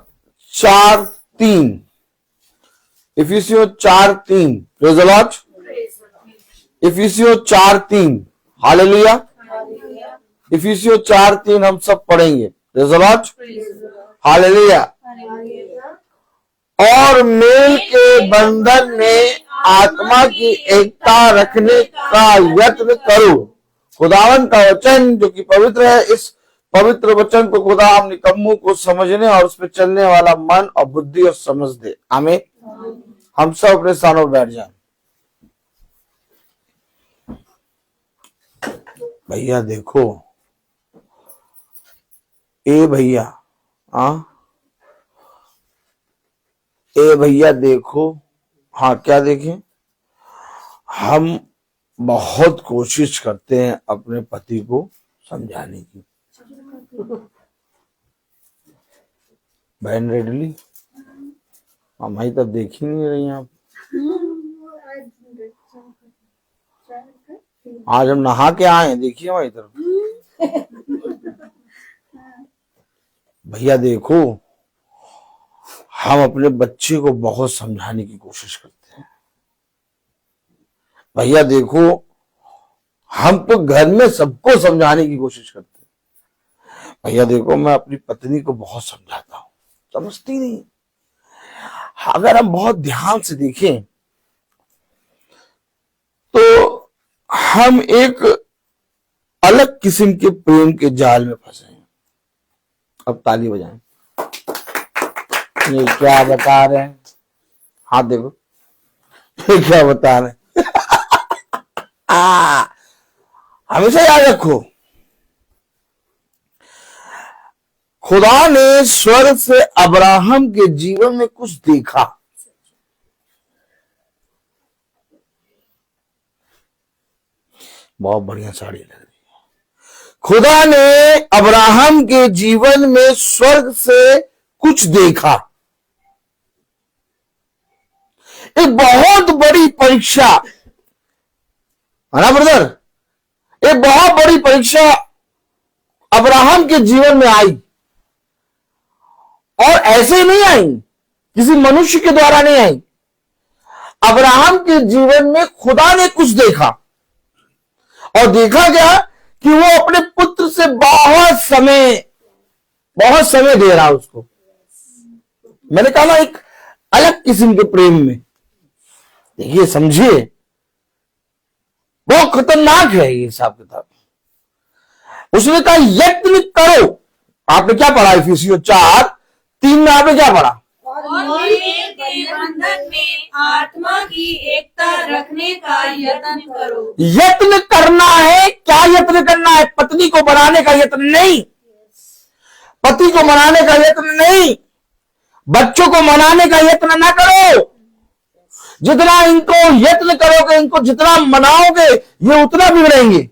4:3 इफिसियों 4:3 प्रेज़ द लॉर्ड। इफिसियों 4:3 हालेलुया। इफिसियों 4:3 हम सब पढ़ेंगे, प्रेज़ द लॉर्ड, हालेलुया। और मेल के बंधन में आत्मा की एकता रखने का यत्न करो। खुदावन का वचन जो कि पवित्र है, इस पवित्र वचन को खुदा हम निकम्मों को समझने और उस पर चलने वाला मन और बुद्धि और समझ दे। आमीन। हम सब अपने स्थानों पर बैठ जाएं। भैया देखो, ए भैया, हाँ ए भैया देखो, हाँ क्या देखें, हम बहुत कोशिश करते हैं अपने पति को समझाने की। बहन रेडली, हमारी तब देख ही नहीं रही आप। आज हम नहा के आए, देखिए हमारी तरफ। भैया देखो, हम अपने बच्चे को बहुत समझाने की कोशिश करते हैं। भैया देखो, हम तो घर में सबको समझाने की कोशिश करते हैं। भैया देखो, मैं अपनी पत्नी को बहुत समझाता हूं, समझती नहीं। अगर हम बहुत ध्यान से देखें तो हम एक अलग किस्म के प्रेम के जाल में फंसे हैं। अब ताली बजाएं। ये क्या बता रहे हैं? हाथ देखो, ये क्या बता रहे हैं? हमेशा याद रखो, खुदा ने स्वर्ग से अब्राहम के जीवन में कुछ देखा। बहुत बढ़िया साड़ी लग रही है। खुदा ने अब्राहम के जीवन में स्वर्ग से कुछ देखा। एक बहुत बड़ी परीक्षा है ना ब्रदर, एक बहुत बड़ी परीक्षा अब्राहम के जीवन में आई, और ऐसे नहीं आई, किसी मनुष्य के द्वारा नहीं आई। अब्राहम के जीवन में खुदा ने कुछ देखा, और देखा क्या कि वो अपने पुत्र से बहुत समय दे रहा उसको। मैंने कहा ना, एक अलग किस्म के प्रेम में। देखिए, समझिए, बहुत खतरनाक है ये हिसाब किताब। उसने कहा यत्न करो। आपने क्या पढ़ा? इफिसियों 4:3 में आपने क्या पढ़ा? और मेल के बंधन में आत्मा की एकता रखने का यत्न करो। यत्न करना है। क्या यत्न करना है? पत्नी को बनाने का यत्न नहीं, पति को मनाने का यत्न नहीं, बच्चों को मनाने का यत्न ना करो। जितना इनको यत्न करोगे, इनको जितना मनाओगे, ये उतना बिगड़ेंगे।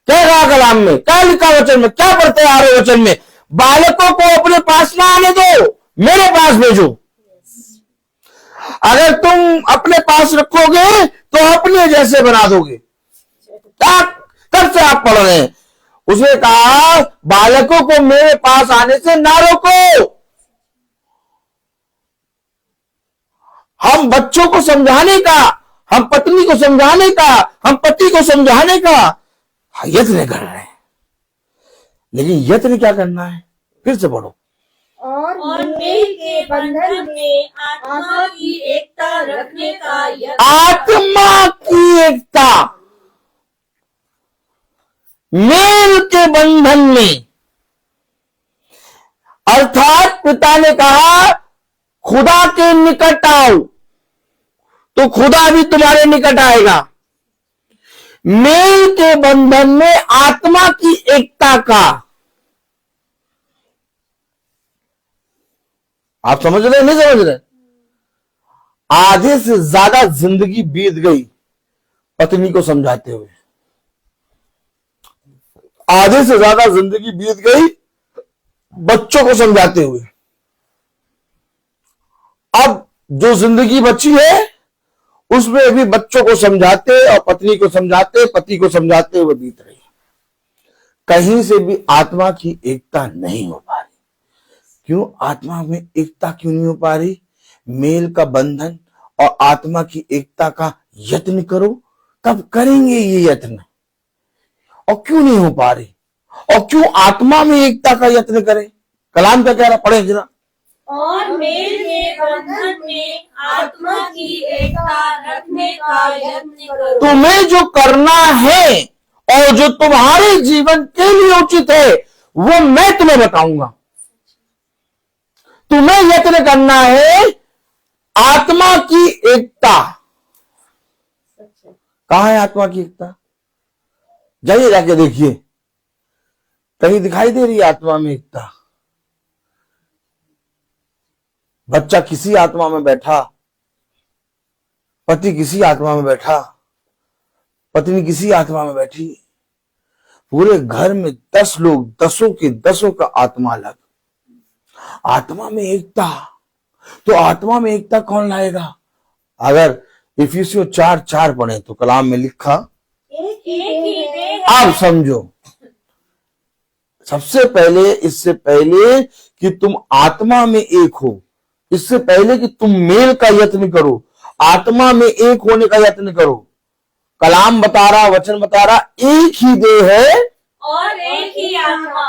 क्या कहा कलाम में, क्या लिखा वचन में, क्या पढ़ते आ रहे वचन में? बालकों को अपने पास ना आने दो, मेरे पास भेजो। अगर तुम अपने पास रखोगे तो अपने जैसे बना दोगे। कब से आप पढ़ रहे हैं? उसने कहा बालकों को मेरे पास आने से ना रोको। हम बच्चों को समझाने का, हम पत्नी को समझाने का, हम पति को समझाने का यत्न कर रहे हैं, लेकिन यत्न क्या करना है? फिर से पढ़ो। और मेल के बंधन में आत्मा की एकता रखने का यत्न। आत्मा की एकता, मेल के बंधन में, अर्थात पिता ने कहा खुदा के निकट आओ तो खुदा भी तुम्हारे निकट आएगा। मेल के बंधन में आत्मा की एकता का, आप समझ रहे नहीं समझ रहे? आधे से ज्यादा जिंदगी बीत गई पत्नी को समझाते हुए, आधे से ज्यादा जिंदगी बीत गई बच्चों को समझाते हुए। अब जो जिंदगी बची है उसमें भी बच्चों को समझाते और पत्नी को समझाते, पति को समझाते हुए बीत रही। कहीं से भी आत्मा की एकता नहीं हो पा रही। क्यों आत्मा में एकता क्यों नहीं हो पा रही? मेल का बंधन और आत्मा की एकता का यत्न करो। कब करेंगे ये यत्न? और क्यों नहीं हो पा रही? और क्यों आत्मा में एकता का यत्न करें? कलाम का कह रहा, पढ़े जरा। और मेल के बंधन में आत्मा की एकता रखने का यत्न करो। तुम्हें जो करना है और जो तुम्हारे जीवन के लिए उचित है वो मैं तुम्हें बताऊंगा। तुम्हें यत्न करना है आत्मा की एकता। कहां है आत्मा की एकता? जाइए जाके देखिए, कहीं दिखाई दे रही है आत्मा में एकता? बच्चा किसी आत्मा में बैठा, पति किसी आत्मा में बैठा, पत्नी किसी आत्मा में बैठी, पूरे घर में 10 लोग, 10 के 10 का आत्मा अलग। आत्मा में एकता, तो आत्मा में एकता कौन लाएगा? अगर इफिसियों 4:4 पढ़े तो कलाम में लिखा, एक ही देह आप समझो, सबसे पहले, इससे पहले कि तुम आत्मा में एक हो, इससे पहले कि तुम मेल का यत्न करो, आत्मा में एक होने का यत्न करो। कलाम बता रहा, वचन बता रहा, एक ही देह है और एक ही आत्मा।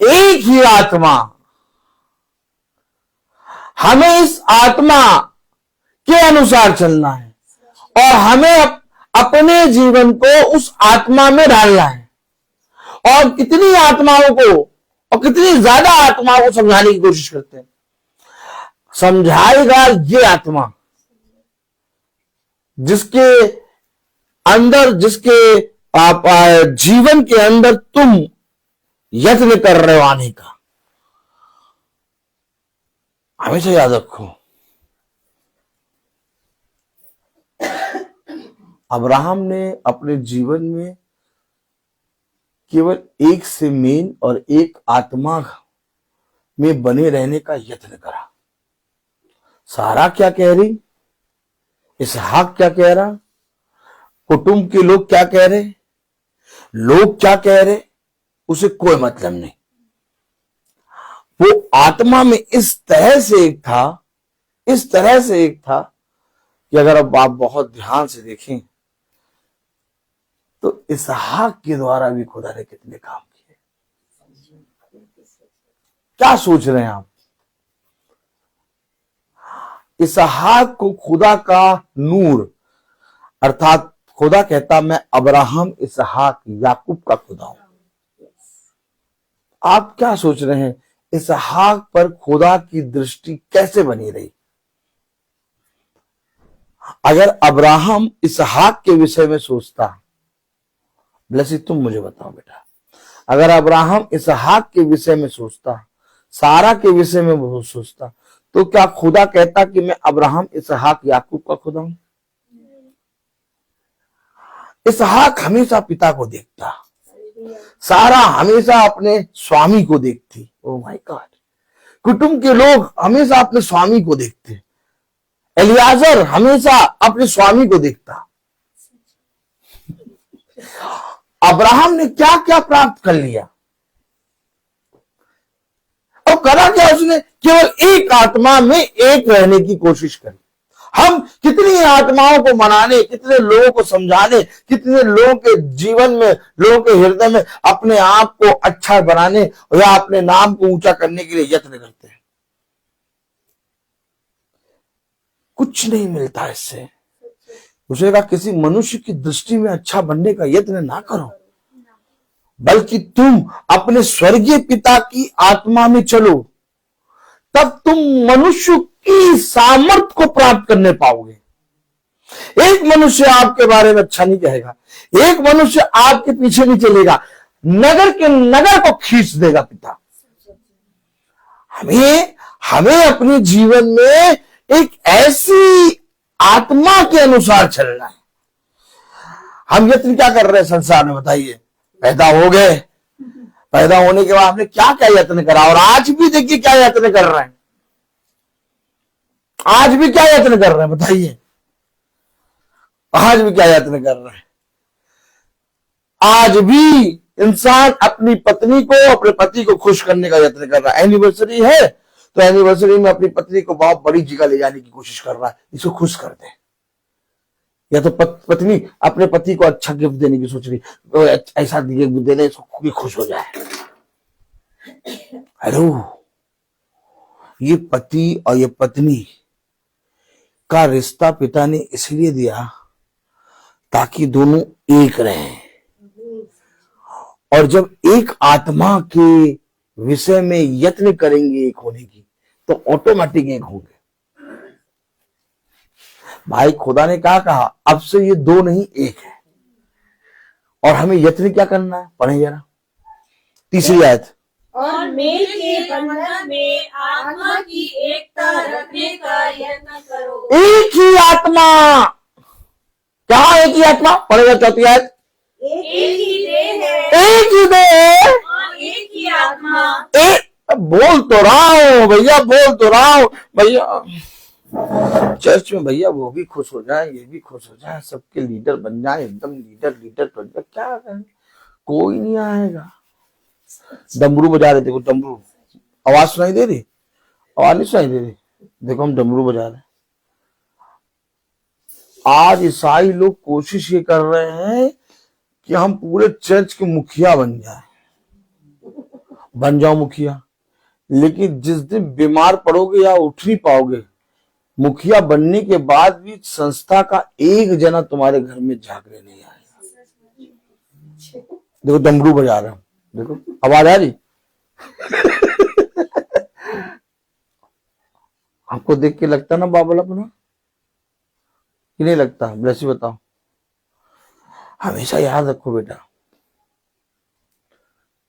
एक ही आत्मा। हमें इस आत्मा के अनुसार चलना है और हमें अपने जीवन को उस आत्मा में डालना है। और कितनी आत्माओं को और कितनी ज्यादा आत्माओं को समझाने की कोशिश करते हैं। समझाएगा ये आत्मा जिसके अंदर, जिसके जीवन के अंदर तुम यत्न कर रहे हो आने का। हमेशा याद रखो, अब्राहम ने अपने जीवन में केवल एक से मेल और एक आत्मा में बने रहने का यत्न करा। सारा क्या कह रही, इसहाक क्या कह रहा, कुटुंब के लोग क्या कह रहे, लोग क्या कह रहे, उसे कोई मतलब नहीं। वो आत्मा में इस तरह से एक था, इस तरह से एक था कि अगर अब आप बहुत ध्यान से देखें तो इसहाक के द्वारा भी खुदा ने कितने काम किए। क्या सोच रहे हैं आप? इसहाक को खुदा का नूर, अर्थात खुदा कहता मैं अब्राहम, इसहाक, याकूब का खुदा हूं। आप क्या सोच रहे हैं इसहाक पर खुदा की दृष्टि कैसे बनी रही? अगर अब्राहम इसहाक के विषय में सोचता, ब्लेसी तुम मुझे बताओ बेटा, अगर अब्राहम इसहाक के विषय में सोचता, सारा के विषय में वो सोचता, तो क्या खुदा कहता कि मैं अब्राहम, इसहाक, याकूब का खुदा हूं? इसहाक हमेशा पिता को देखता, सारा हमेशा अपने स्वामी को देखती। ओ माय गॉड, कुटुंब के लोग हमेशा अपने स्वामी को देखते। एलियाजर हमेशा अपने स्वामी को देखता। अब्राहम ने क्या क्या प्राप्त कर लिया और करा क्या? उसने केवल एक आत्मा में एक रहने की कोशिश करी। हम कितनी आत्माओं को मनाने, कितने लोगों को समझाने, कितने लोगों के जीवन में, लोगों के हृदय में अपने आप को अच्छा बनाने या अपने नाम को ऊंचा करने के लिए यत्न करते हैं। कुछ नहीं मिलता इससे। उसे कहा किसी मनुष्य की दृष्टि में अच्छा बनने का यत्न ना करो, बल्कि तुम अपने स्वर्गीय पिता की आत्मा में चलो, तब तुम मनुष्य की सामर्थ को प्राप्त करने पाओगे। एक मनुष्य आपके बारे में अच्छा नहीं कहेगा, एक मनुष्य आपके पीछे नहीं चलेगा, नगर के नगर को खींच देगा पिता। हमें अपने जीवन में एक ऐसी आत्मा के अनुसार चलना है। हम यत्न क्या कर रहे हैं संसार में, बताइए? पैदा हो गए, पैदा होने के बाद आपने क्या क्या यत्न करा, और आज भी देखिए क्या यत्न कर रहे हैं। आज भी क्या यत्न कर रहे हैं, बताइए? आज भी क्या यत्न कर रहे हैं? आज भी इंसान अपनी पत्नी को, अपने पति को खुश करने का यत्न कर रहा है। एनिवर्सरी है तो एनिवर्सरी में अपनी पत्नी को बहुत बड़ी जगह ले जाने की कोशिश कर रहा है, इसको खुश कर दे। या तो पत्नी अपने पति को अच्छा गिफ्ट देने की सोच रही, तो ऐसा गिफ्ट देने इसको खुश हो जाए। हेलो, ये पति और ये पत्नी का रिश्ता पिता ने इसलिए दिया ताकि दोनों एक रहें। और जब एक आत्मा के विषय में यत्न करेंगे एक होने की, तो ऑटोमेटिक एक होंगे। भाई खुदा ने क्या कहा, अब से ये दो नहीं एक है। और हमें यत्न क्या करना है, पढ़े जरा तीसरी आयत। और मेल के बंधन में आत्मा की एकता रखने का यत्न करो। एक ही आत्मा, क्या एक ही आत्मा, पढ़ेगा चौथी आयत। एक ही देह है एक ही देह और एक ही आत्मा। एक, बोल तो रहा हूं भैया, बोल तो रहा हूं भैया। चर्च में भैया वो भी खुश हो जाए, ये भी खुश हो जाए, सबके लीडर बन जाए, एकदम लीडर बन जाए, क्या करें, कोई नहीं आएगा। डमरू बजा रहे, देखो डमरू, आवाज सुनाई दे रही, आवाज नहीं सुनाई दे रही, देखो हम डमरू बजा रहे हैं। आज ईसाई लोग कोशिश ये कर रहे हैं कि हम पूरे चर्च के मुखिया बन जाए, बन जाओ मुखिया, लेकिन जिस दिन बीमार पड़ोगे या उठ नहीं पाओगे, मुखिया बनने के बाद भी संस्था का एक जना तुम्हारे घर में झांकने नहीं आएगा। देखो डमरू बजा रहे हो, देखो आवाज आ रही। आपको देख के लगता ना बाबल अपना कि नहीं लगता? ब्लेसी बताओ। हमेशा याद रखो बेटा,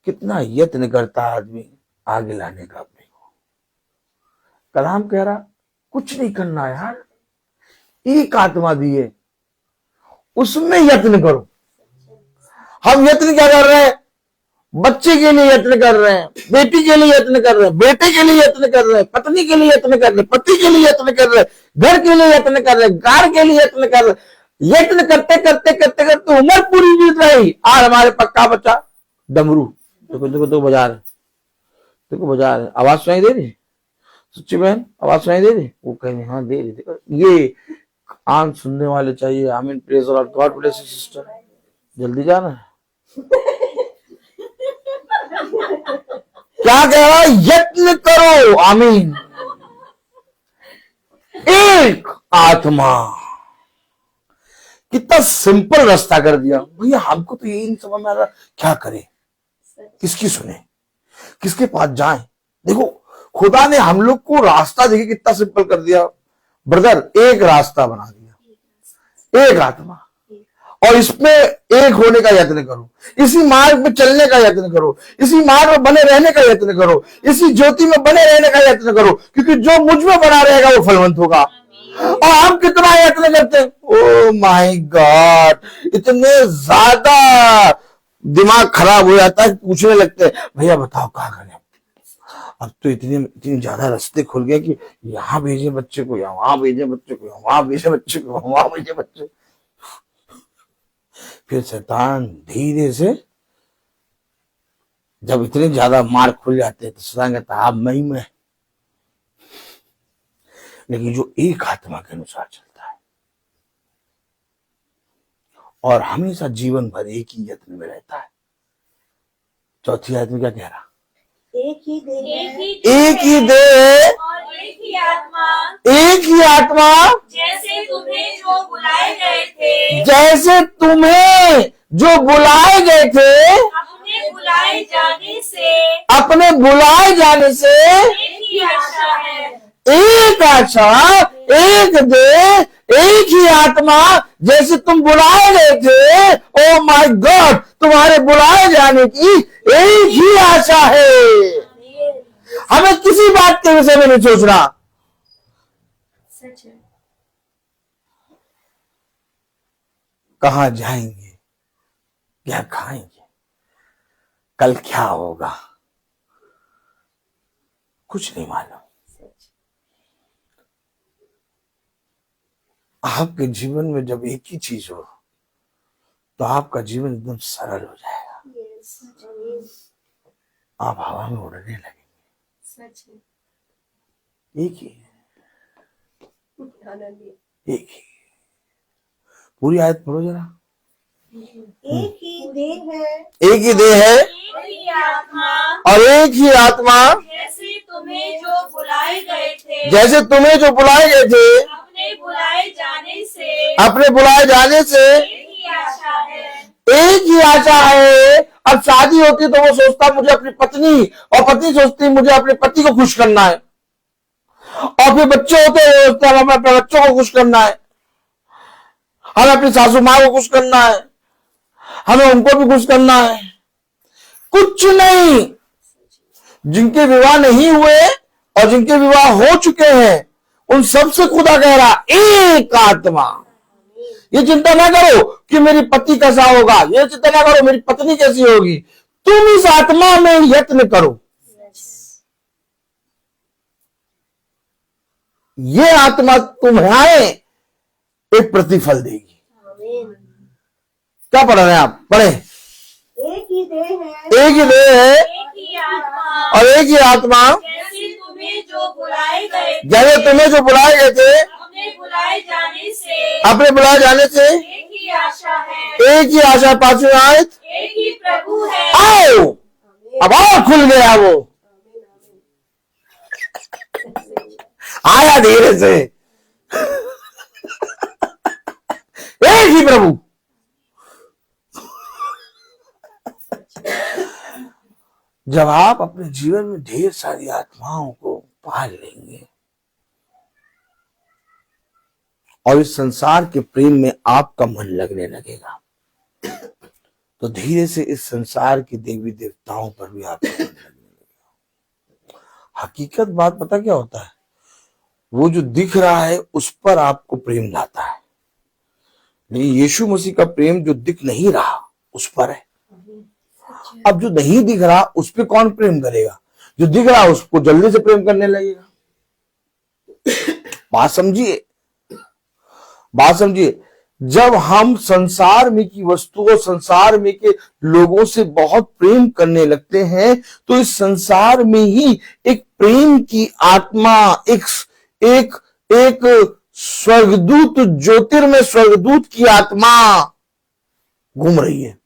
कितना यत्न करता है आदमी आगे लाने का अपने को। कलाम कह रहा कुछ नहीं करना यार, एक आत्मा दी है, उसमें यत्न करो। हम यत्न क्या कर रहे हैं? बच्चे के लिए यत्न कर रहे हैं, बेटी के लिए यत्न कर रहे हैं, बेटे के लिए यत्न कर रहे हैं, पत्नी के लिए यत्न कर रहे हैं, पति के लिए यत्न कर रहे हैं, घर के लिए यत्न कर रहे हैं, कार के लिए यत्न कर रहे हैं। यत्न करते करते करते करते उम्र पूरी बीत रही। आज हमारे पक्का बच्चा डमरू देखो देखो देखो बजा रहे, देखो बजा रहे, आवाज सुनाई दे रही? सच्ची बहन आवाज सुनाई दे रही? वो कहेंगे हाँ दे रही। देखो ये कान सुनने वाले चाहिए। आमीन, praise the Lord, God bless you sister. जल्दी जाना है। क्या कह रहा है? यत्न करो। आमीन। एक आत्मा, कितना सिंपल रास्ता कर दिया भैया। हमको तो यही नहीं समझ में आ रहा क्या करें, किसकी सुने, किसके पास जाएं। देखो खुदा ने हम लोग को रास्ता देखिए कितना सिंपल कर दिया ब्रदर। एक रास्ता बना दिया, एक आत्मा, और इसमें एक होने का यत्न करो, इसी मार्ग में चलने का यत्न करो, इसी मार्ग में बने रहने का यत्न करो, इसी ज्योति में बने रहने का यत्न करो, क्योंकि जो मुझ में बना रहेगा वो फलवंत होगा। और हम कितना यत्न करते हैं, ओ माय गॉड, इतने ज्यादा दिमाग खराब हो जाता है, पूछने लगते हैं भैया बताओ क्या करें। अब तो इतनी ज्यादा रास्ते खुल गए कि यहाँ भेजे बच्चे को, या वहां भेजे बच्चे को, वहां भेजे बच्चे को, वहां भेजे बच्चे। फिर शैतान धीरे से, जब इतने ज्यादा मार्ग खुल जाते हैं तो शैतान कहता है आप मैं में। लेकिन जो एक आत्मा के अनुसार चलता है और हमेशा जीवन भर एक ही यत्न में रहता है। चौथी आयत में क्या कह रहा? एक ही देह है, एक ही देह और एक ही आत्मा, एक ही आत्मा, जैसे तुम्हें जो बुलाए गए थे, जैसे तुम्हें जो बुलाए गए थे, अपने बुलाए जाने से अपने बुलाए जाने से, एक ही आशा है। एक आशा, एक देह, एक ही आत्मा, जैसे तुम बुलाए गए थे। ओ माय गॉड, तुम्हारे बुलाए जाने की एक ही आशा है। हमें किसी बात के विषय में नहीं सोचना। सच है। कहां जाएंगे, क्या खाएंगे, कल क्या होगा, कुछ नहीं मालूम। आपके जीवन में जब एक ही चीज हो तो आपका जीवन एकदम सरल हो जाएगा। आप हवा में उड़ने लगेंगे। सच है। एक ही, एक ही। पूरी आयत पढ़ो जरा। एक ही देह है, एक ही देह है एक ही आत्मा, और एक ही आत्मा, जैसे तुम्हें जो बुलाए गए थे, जैसे तुम्हें जो बुलाए गए थे, अपने बुलाए जाने से, अपने बुलाए जाने से, एक ही आशा है। एक ही आशा है। अब शादी होती तो वो सोचता मुझे अपनी पत्नी, और पत्नी सोचती मुझे अपने पति को खुश करना है, और फिर बच्चे होते हैं सोचते हमें अपने बच्चों को खुश करना है, हमें अपनी सासू माँ को खुश करना है, हमें उनको भी खुश करना है। कुछ नहीं, जिनके विवाह नहीं हुए और जिनके विवाह हो चुके हैं उन सबसे खुदा कह रहा एक आत्मा। ये चिंता ना करो कि मेरी पति कैसा होगा, ये चिंता ना करो मेरी पत्नी कैसी होगी, तुम इस आत्मा में यत्न करो। ये आत्मा तुम्हारे एक प्रतिफल देगी। क्या पढ़ रहे हैं आप? पढ़े। एक ही देह है, एक ही देह है एक ही आत्मा, और एक ही आत्मा। जैसे तुम्हें जो बुलाए गए जैसे तुम्हें जो बुलाए गए थे अपने बुलाए जाने से अपने बुलाए जाने से एक ही आशा है, एक ही आशा। 5वीं आयत, एक ही प्रभु है। आओ अब और खुल गया वो, आया धीरे से। एक ही प्रभु। जब आप अपने जीवन में ढेर सारी आत्माओं को पाल लेंगे और इस संसार के प्रेम में आपका मन लगने लगेगा, तो धीरे से इस संसार के देवी देवताओं पर भी आपका मन लगने लगेगा। हकीकत बात पता क्या होता है? वो जो दिख रहा है उस पर आपको प्रेम लाता है, लेकिन यीशु मसीह का प्रेम जो दिख नहीं रहा उस पर है। अब जो नहीं दिख रहा उस पर कौन प्रेम करेगा? जो दिख रहा उसको जल्दी से प्रेम करने लगेगा। बात समझिए, बात समझिए। जब हम संसार में की वस्तुओं, संसार में के लोगों से बहुत प्रेम करने लगते हैं तो इस संसार में ही एक प्रेम की आत्मा, एक स्वर्गदूत, ज्योतिर्मय स्वर्गदूत की आत्मा घूम रही है।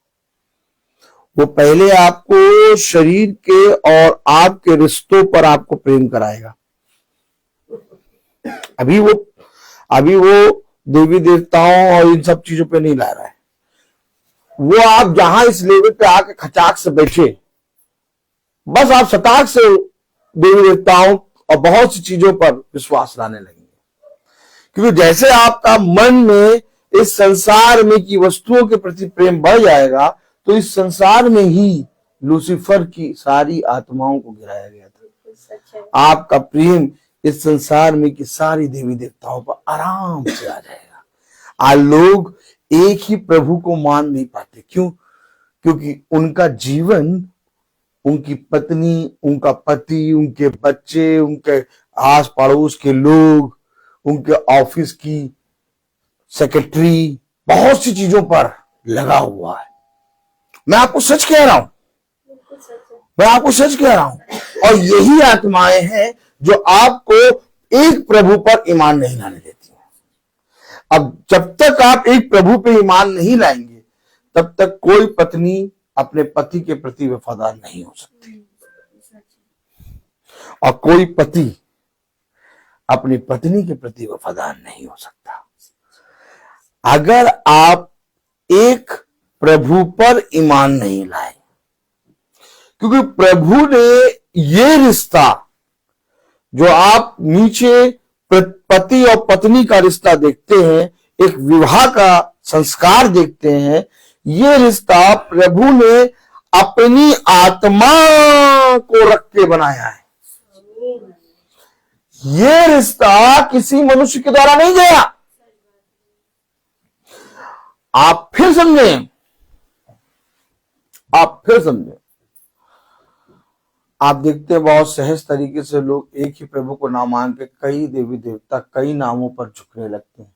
वो पहले आपको शरीर के और आपके रिश्तों पर आपको प्रेम कराएगा। अभी वो देवी देवताओं और इन सब चीजों पे नहीं ला रहा है। वो आप जहां इस लेवल पे आके खचाक से बैठे, बस आप सटाक से देवी देवताओं और बहुत सी चीजों पर विश्वास लाने लगेंगे, क्योंकि जैसे आपका मन में इस संसार में की वस्तुओं के प्रति प्रेम बढ़ जाएगा तो इस संसार में ही लूसीफर की सारी आत्माओं को गिराया गया था। आपका प्रेम इस संसार में की सारी देवी देवताओं पर आराम से आ जाएगा। आज लोग एक ही प्रभु को मान नहीं पाते। क्यों? क्योंकि उनका जीवन, उनकी पत्नी, उनका पति, उनके बच्चे, उनके आस पड़ोस के लोग, उनके ऑफिस की सेक्रेटरी, बहुत सी चीजों पर लगा हुआ है। मैं आपको सच कह रहा हूं, मैं आपको सच कह रहा हूं। और यही आत्माएं हैं जो आपको एक प्रभु पर ईमान नहीं लाने देती हैं। अब जब तक आप एक प्रभु पे ईमान नहीं लाएंगे तब तक कोई पत्नी अपने पति के प्रति वफादार नहीं हो सकती और कोई पति अपनी पत्नी के प्रति वफादार नहीं हो सकता। अगर आप एक प्रभु पर ईमान नहीं लाए, क्योंकि प्रभु ने ये रिश्ता जो आप नीचे पति और पत्नी का रिश्ता देखते हैं, एक विवाह का संस्कार देखते हैं, ये रिश्ता प्रभु ने अपनी आत्मा को रख के बनाया है। ये रिश्ता किसी मनुष्य के द्वारा नहीं गया। आप फिर समझें, आप फिर समझें। आप देखते हैं बहुत सहज तरीके से लोग एक ही प्रभु को नाम मान के कई देवी देवता, कई नामों पर झुकने लगते हैं।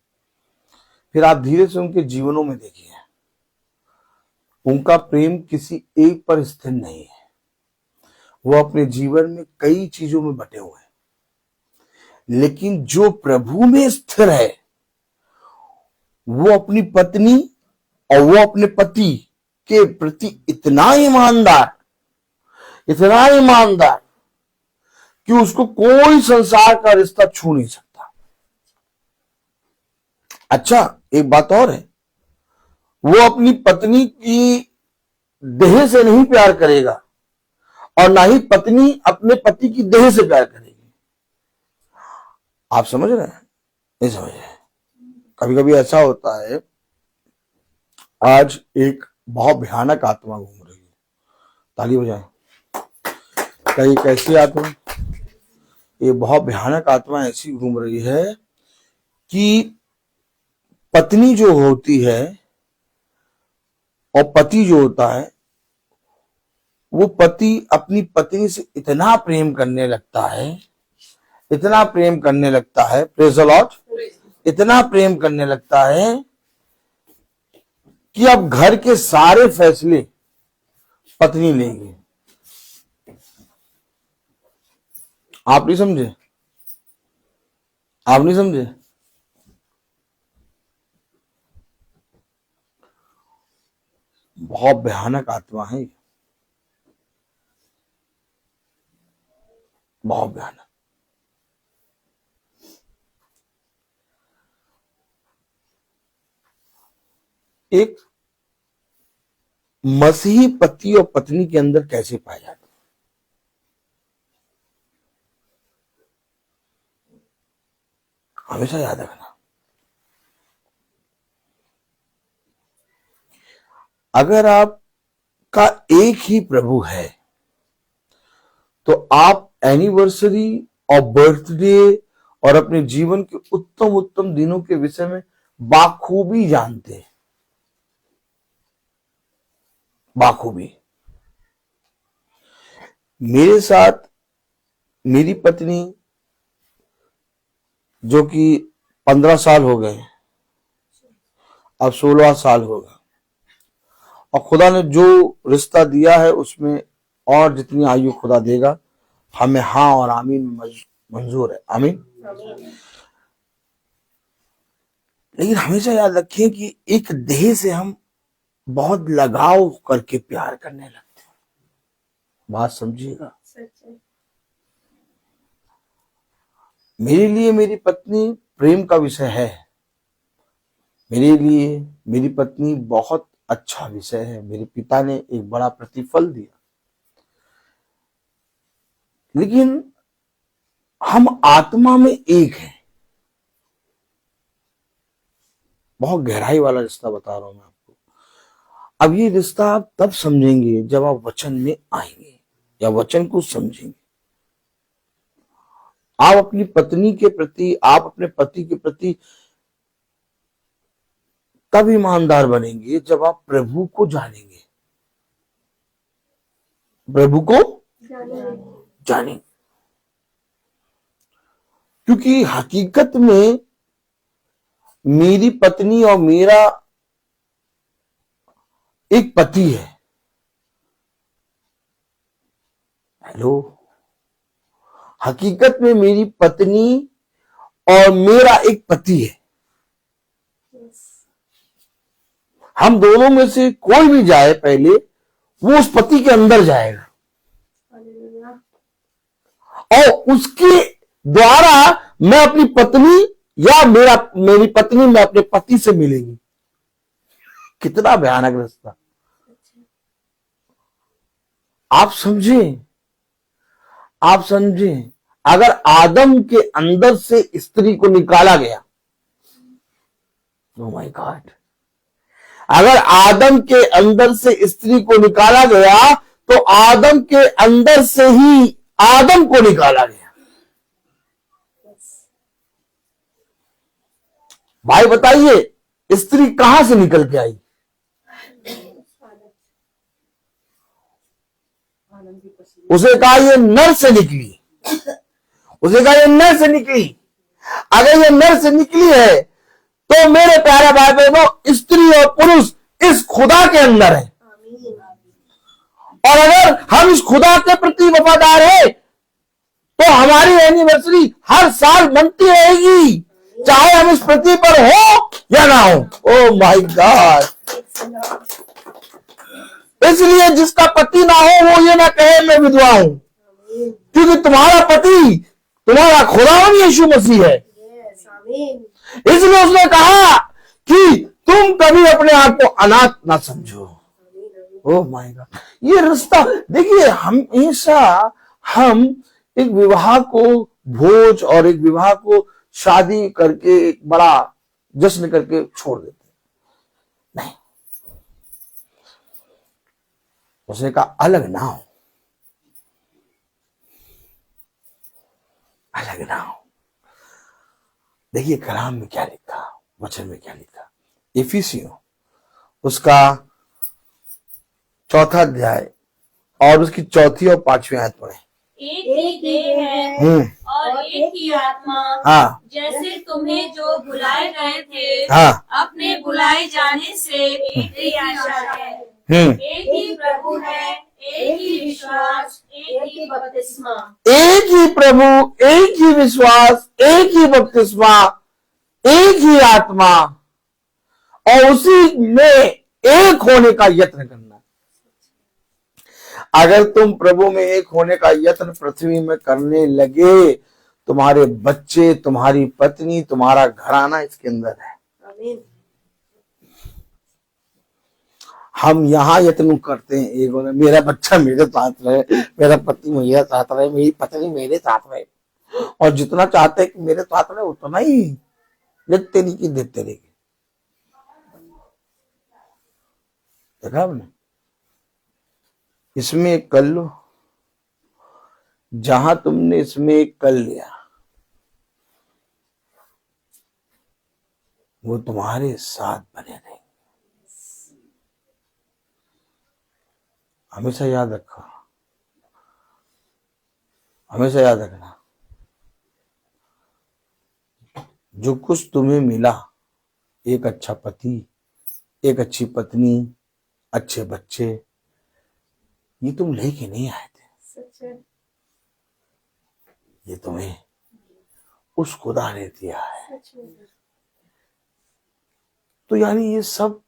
फिर आप धीरे से उनके जीवनों में देखिए, उनका प्रेम किसी एक पर स्थिर नहीं है। वो अपने जीवन में कई चीजों में बटे हुए हैं, लेकिन जो प्रभु में स्थिर है वो अपनी पत्नी और वो अपने पति के प्रति इतना ईमानदार कि उसको कोई संसार का रिश्ता छू नहीं सकता। अच्छा, एक बात और है, वो अपनी पत्नी की देह से नहीं प्यार करेगा और ना ही पत्नी अपने पति की देह से प्यार करेगी। आप समझ रहे हैं? नहीं समझ रहे? कभी कभी ऐसा होता है, आज एक बहुत भयानक आत्मा घूम रही है। ताली बजाएं। क्या ये कैसी आत्मा? ये बहुत भयानक आत्मा ऐसी घूम रही है कि पत्नी जो होती है और पति जो होता है, वो पति अपनी पत्नी से इतना प्रेम करने लगता है, इतना प्रेम करने लगता है, प्रेज़ द लॉर्ड, इतना प्रेम करने लगता है कि अब घर के सारे फैसले पत्नी लेगी। आप नहीं समझे? आप नहीं समझे? बहुत भयानक आत्मा है ये, बहुत भयानक। एक मसीही पति और पत्नी के अंदर कैसे पाया जाता है? हमेशा याद रखना, अगर आपका एक ही प्रभु है तो आप एनिवर्सरी और बर्थडे और अपने जीवन के उत्तम उत्तम दिनों के विषय में बाखूबी जानते हैं, बाखूबी। मेरे साथ मेरी पत्नी जो कि 15 साल हो गए, अब 16वां साल होगा, और खुदा ने जो रिश्ता दिया है उसमें और जितनी आयु खुदा देगा हमें हाँ और आमीन मंजूर है। आमीन। लेकिन हमेशा याद रखिए कि एक देह से हम बहुत लगाव करके प्यार करने लगते हैं। बात समझिएगा। मेरे लिए मेरी पत्नी प्रेम का विषय है, मेरे लिए मेरी पत्नी बहुत अच्छा विषय है। मेरे पिता ने एक बड़ा प्रतिफल दिया, लेकिन हम आत्मा में एक हैं। बहुत गहराई वाला रिश्ता बता रहा हूं मैं आपको। अब ये रिश्ता आप तब समझेंगे जब आप वचन में आएंगे या वचन को समझेंगे। आप अपनी पत्नी के प्रति, आप अपने पति के प्रति तब ईमानदार बनेंगे जब आप प्रभु को जानेंगे, प्रभु को जानेंगे। क्योंकि हकीकत में मेरी पत्नी और मेरा एक पति है। हेलो, हकीकत में मेरी पत्नी और मेरा एक पति है। हम दोनों में से कोई भी जाए पहले वो उस पति के अंदर जाएगा और उसके द्वारा मैं अपनी पत्नी या मेरी पत्नी में अपने पति से मिलेगी। कितना भयानक रास्ता। आप समझें, आप समझें, अगर आदम के अंदर से स्त्री को निकाला गया, ओह माय गॉड, अगर आदम के अंदर से स्त्री को निकाला गया तो आदम के अंदर से ही आदम को निकाला गया। भाई बताइए स्त्री कहां से निकल के आई? उसे कहा ये नर से निकली, उसे कहा ये नर से निकली। अगर ये नर से निकली है तो मेरे प्यारे भाई बहनों, स्त्री और पुरुष इस खुदा के अंदर है, और अगर हम इस खुदा के प्रति वफादार है तो हमारी एनिवर्सरी हर साल मनती रहेगी, चाहे हम इस पृथ्वी पर हो या ना हो। Oh my God. इसलिए जिसका पति ना हो वो ये ना कहे मैं विधवा हूं, क्योंकि तुम्हारा पति तुम्हारा खुदावन यीशु मसीह है। इसलिए उसने कहा कि तुम कभी अपने आप को अनाथ ना समझो। Oh my God. ये रिश्ता देखिए, हमेशा हम एक विवाह को भोज और एक विवाह को शादी करके एक बड़ा जश्न करके छोड़ देते हैं। नहीं, उसने कहा अलग ना हो, अलग ना हो। देखिए कलाम में क्या लिखा, वचन में क्या लिखा। इफिसियों उसका 4 अध्याय और उसकी 4 और 5 आयत पढ़े। एक ही देह है और एक ही आत्मा, हाँ जैसे तुम्हें जो बुलाए गए थे हाँ अपने बुलाए जाने से एक ही आशा है, एक ही प्रभु है, एक ही विश्वास, एक ही बपतिस्मा। एक ही प्रभु, एक ही विश्वास, एक ही बपतिस्मा, एक ही आत्मा, और उसी में एक होने का यत्न करना। अगर तुम प्रभु में एक होने का यत्न पृथ्वी में करने लगे, तुम्हारे बच्चे, तुम्हारी पत्नी, तुम्हारा घराना इसके अंदर है। आमीन। हम यहाँ यत्न करते हैं, एक होने, मेरा बच्चा मेरे साथ रहे, मेरा पति मेरे साथ रहे, मेरी पत्नी मेरे साथ रहे, और जितना चाहते हैं कि मेरे साथ रहे उतना ही देते रहेगी। देखा आपने, इसमें एक कर लो, जहां तुमने इसमें एक कर लिया वो तुम्हारे साथ बने रहेंगे। हमेशा याद रखो, हमेशा याद रखना, जो कुछ तुम्हें मिला, एक अच्छा पति, एक अच्छी पत्नी, अच्छे बच्चे, ये तुम लेके नहीं आए थे, सच है। ये तुम्हें उस खुदा ने दिया है। सच में। तो यानी ये सब,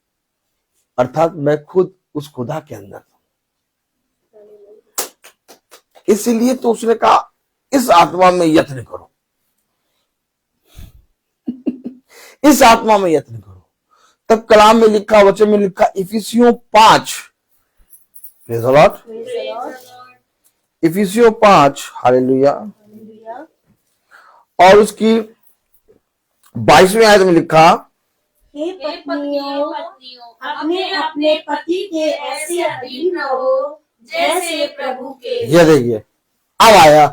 अर्थात मैं खुद उस खुदा के अंदर हूं, इसीलिए तो उसने कहा इस आत्मा में यत्न करो, इस आत्मा में यत्न करो। तब कलाम में लिखा, वचन में लिखा, इफिसियों 5, प्रेज़ द लॉर्ड, इफिसियों 5, हालेलुया, और उसकी 22वें आयत में लिखा, हे पत्नियों, अपने अपने पति के ऐसे अधीन रहो जैसे प्रभु के। ये देखिए अब आया,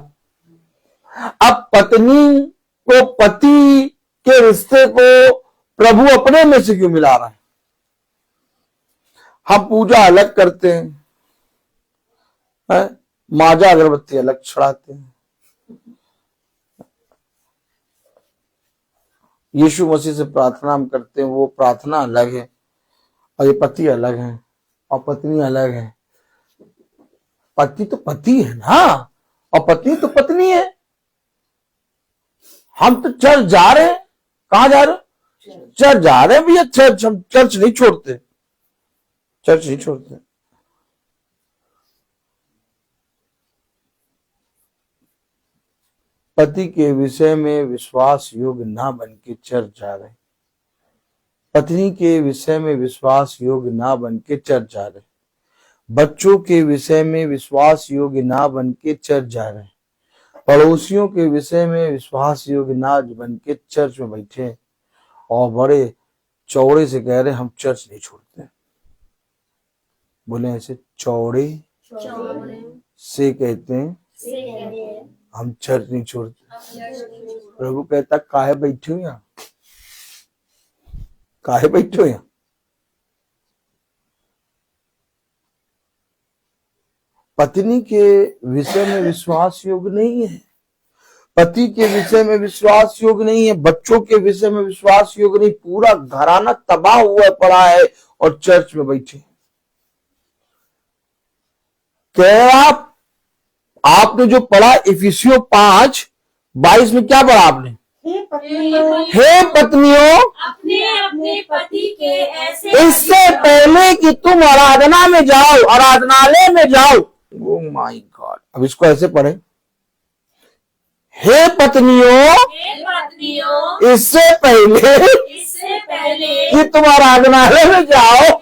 अब पत्नी को, पति के रिश्ते को प्रभु अपने में से क्यों मिला रहा है। हम पूजा अलग करते हैं, माजा अगरबत्ती अलग चढ़ाते हैं, यीशु मसीह से प्रार्थना हम करते हैं, वो प्रार्थना अलग है, और ये पति अलग है और पत्नी अलग है। पति तो पति है ना, और पत्नी तो पत्नी है। हम तो चर्च जा रहे हैं, कहां जा रहे हैं? चर्च जा रहे हैं भैया, चर्च, हम चर्च नहीं छोड़ते, चर्च नहीं छोड़ते। पति के विषय में विश्वास योग्य ना बन के चर्च जा रहे, पत्नी के विषय में विश्वास योग्य ना बन के चर्च जा रहे, बच्चों के विषय में विश्वास योग्य ना बन के चर्च जा रहे, पड़ोसियों के विषय में विश्वास योग्य ना बन के चर्च में बैठे, और बड़े चौड़े से कह रहे हम चर्च नहीं छोड़ते। बोले ऐसे, चौड़े से कहते हैं हम चर्च नहीं छोड़ते। प्रभु कहता काहे बैठे हो यहाँ, काहे बैठे हो यहाँ। पत्नी के विषय में विश्वास योग्य नहीं है, पति के विषय में विश्वास योग्य नहीं है, बच्चों के विषय में विश्वास योग्य नहीं, पूरा घराना तबाह हुआ पड़ा है और चर्च में बैठे। क्या आपने जो पढ़ा इफिसियों 5:22 में क्या पढ़ा आपने? हे पत्नियों, अपने अपने पति के ऐसे, इससे पहले कि तुम आराधना में जाओ, आराधनालय में जाओ, ओ माय गॉड, अब इसको ऐसे पढ़े, हे पत्नियों, इससे पहले कि तुम आराधनालय में जाओ,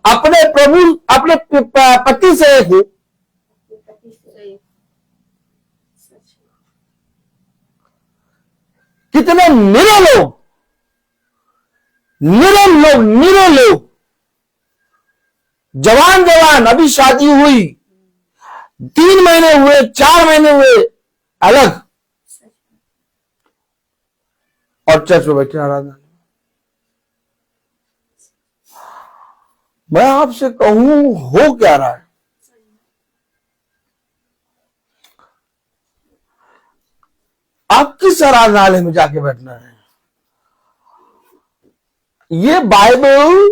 अपने प्रभु, अपने पति से एक, कितने निरे लोग जवान जवान अभी शादी हुई, 3 महीने हुए, 4 महीने हुए, अलग, और चर्च में बैठे आराधना। मैं आपसे कहूं हो क्या रहा है? आप किस आराधनालय में जाके बैठना है? ये बाइबल,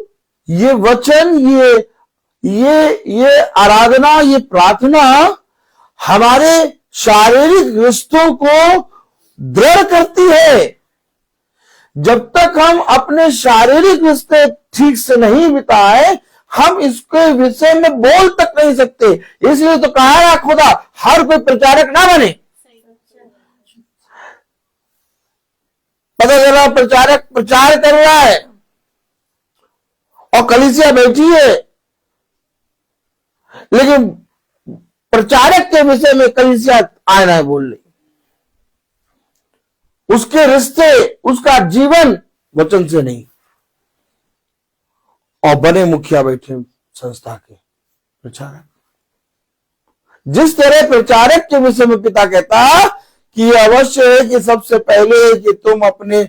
ये वचन, ये आराधना, ये प्रार्थना हमारे शारीरिक रिश्तों को दृढ़ करती है। जब तक हम अपने शारीरिक रिश्ते ठीक से नहीं बिताए, हम इसके विषय में बोल तक नहीं सकते। इसलिए तो कहा है खुदा, हर कोई प्रचारक ना बने। पता चला प्रचारक प्रचार कर रहा है और कलीसिया बैठी है, लेकिन प्रचारक के विषय में कलीसिया आना है बोल रही। उसके रिश्ते, उसका जीवन वचन से नहीं। और बने मुखिया बैठे संस्था के प्रचारक। जिस तरह प्रचारक के विषय में पिता कहता कि अवश्य है कि सबसे पहले कि तुम अपने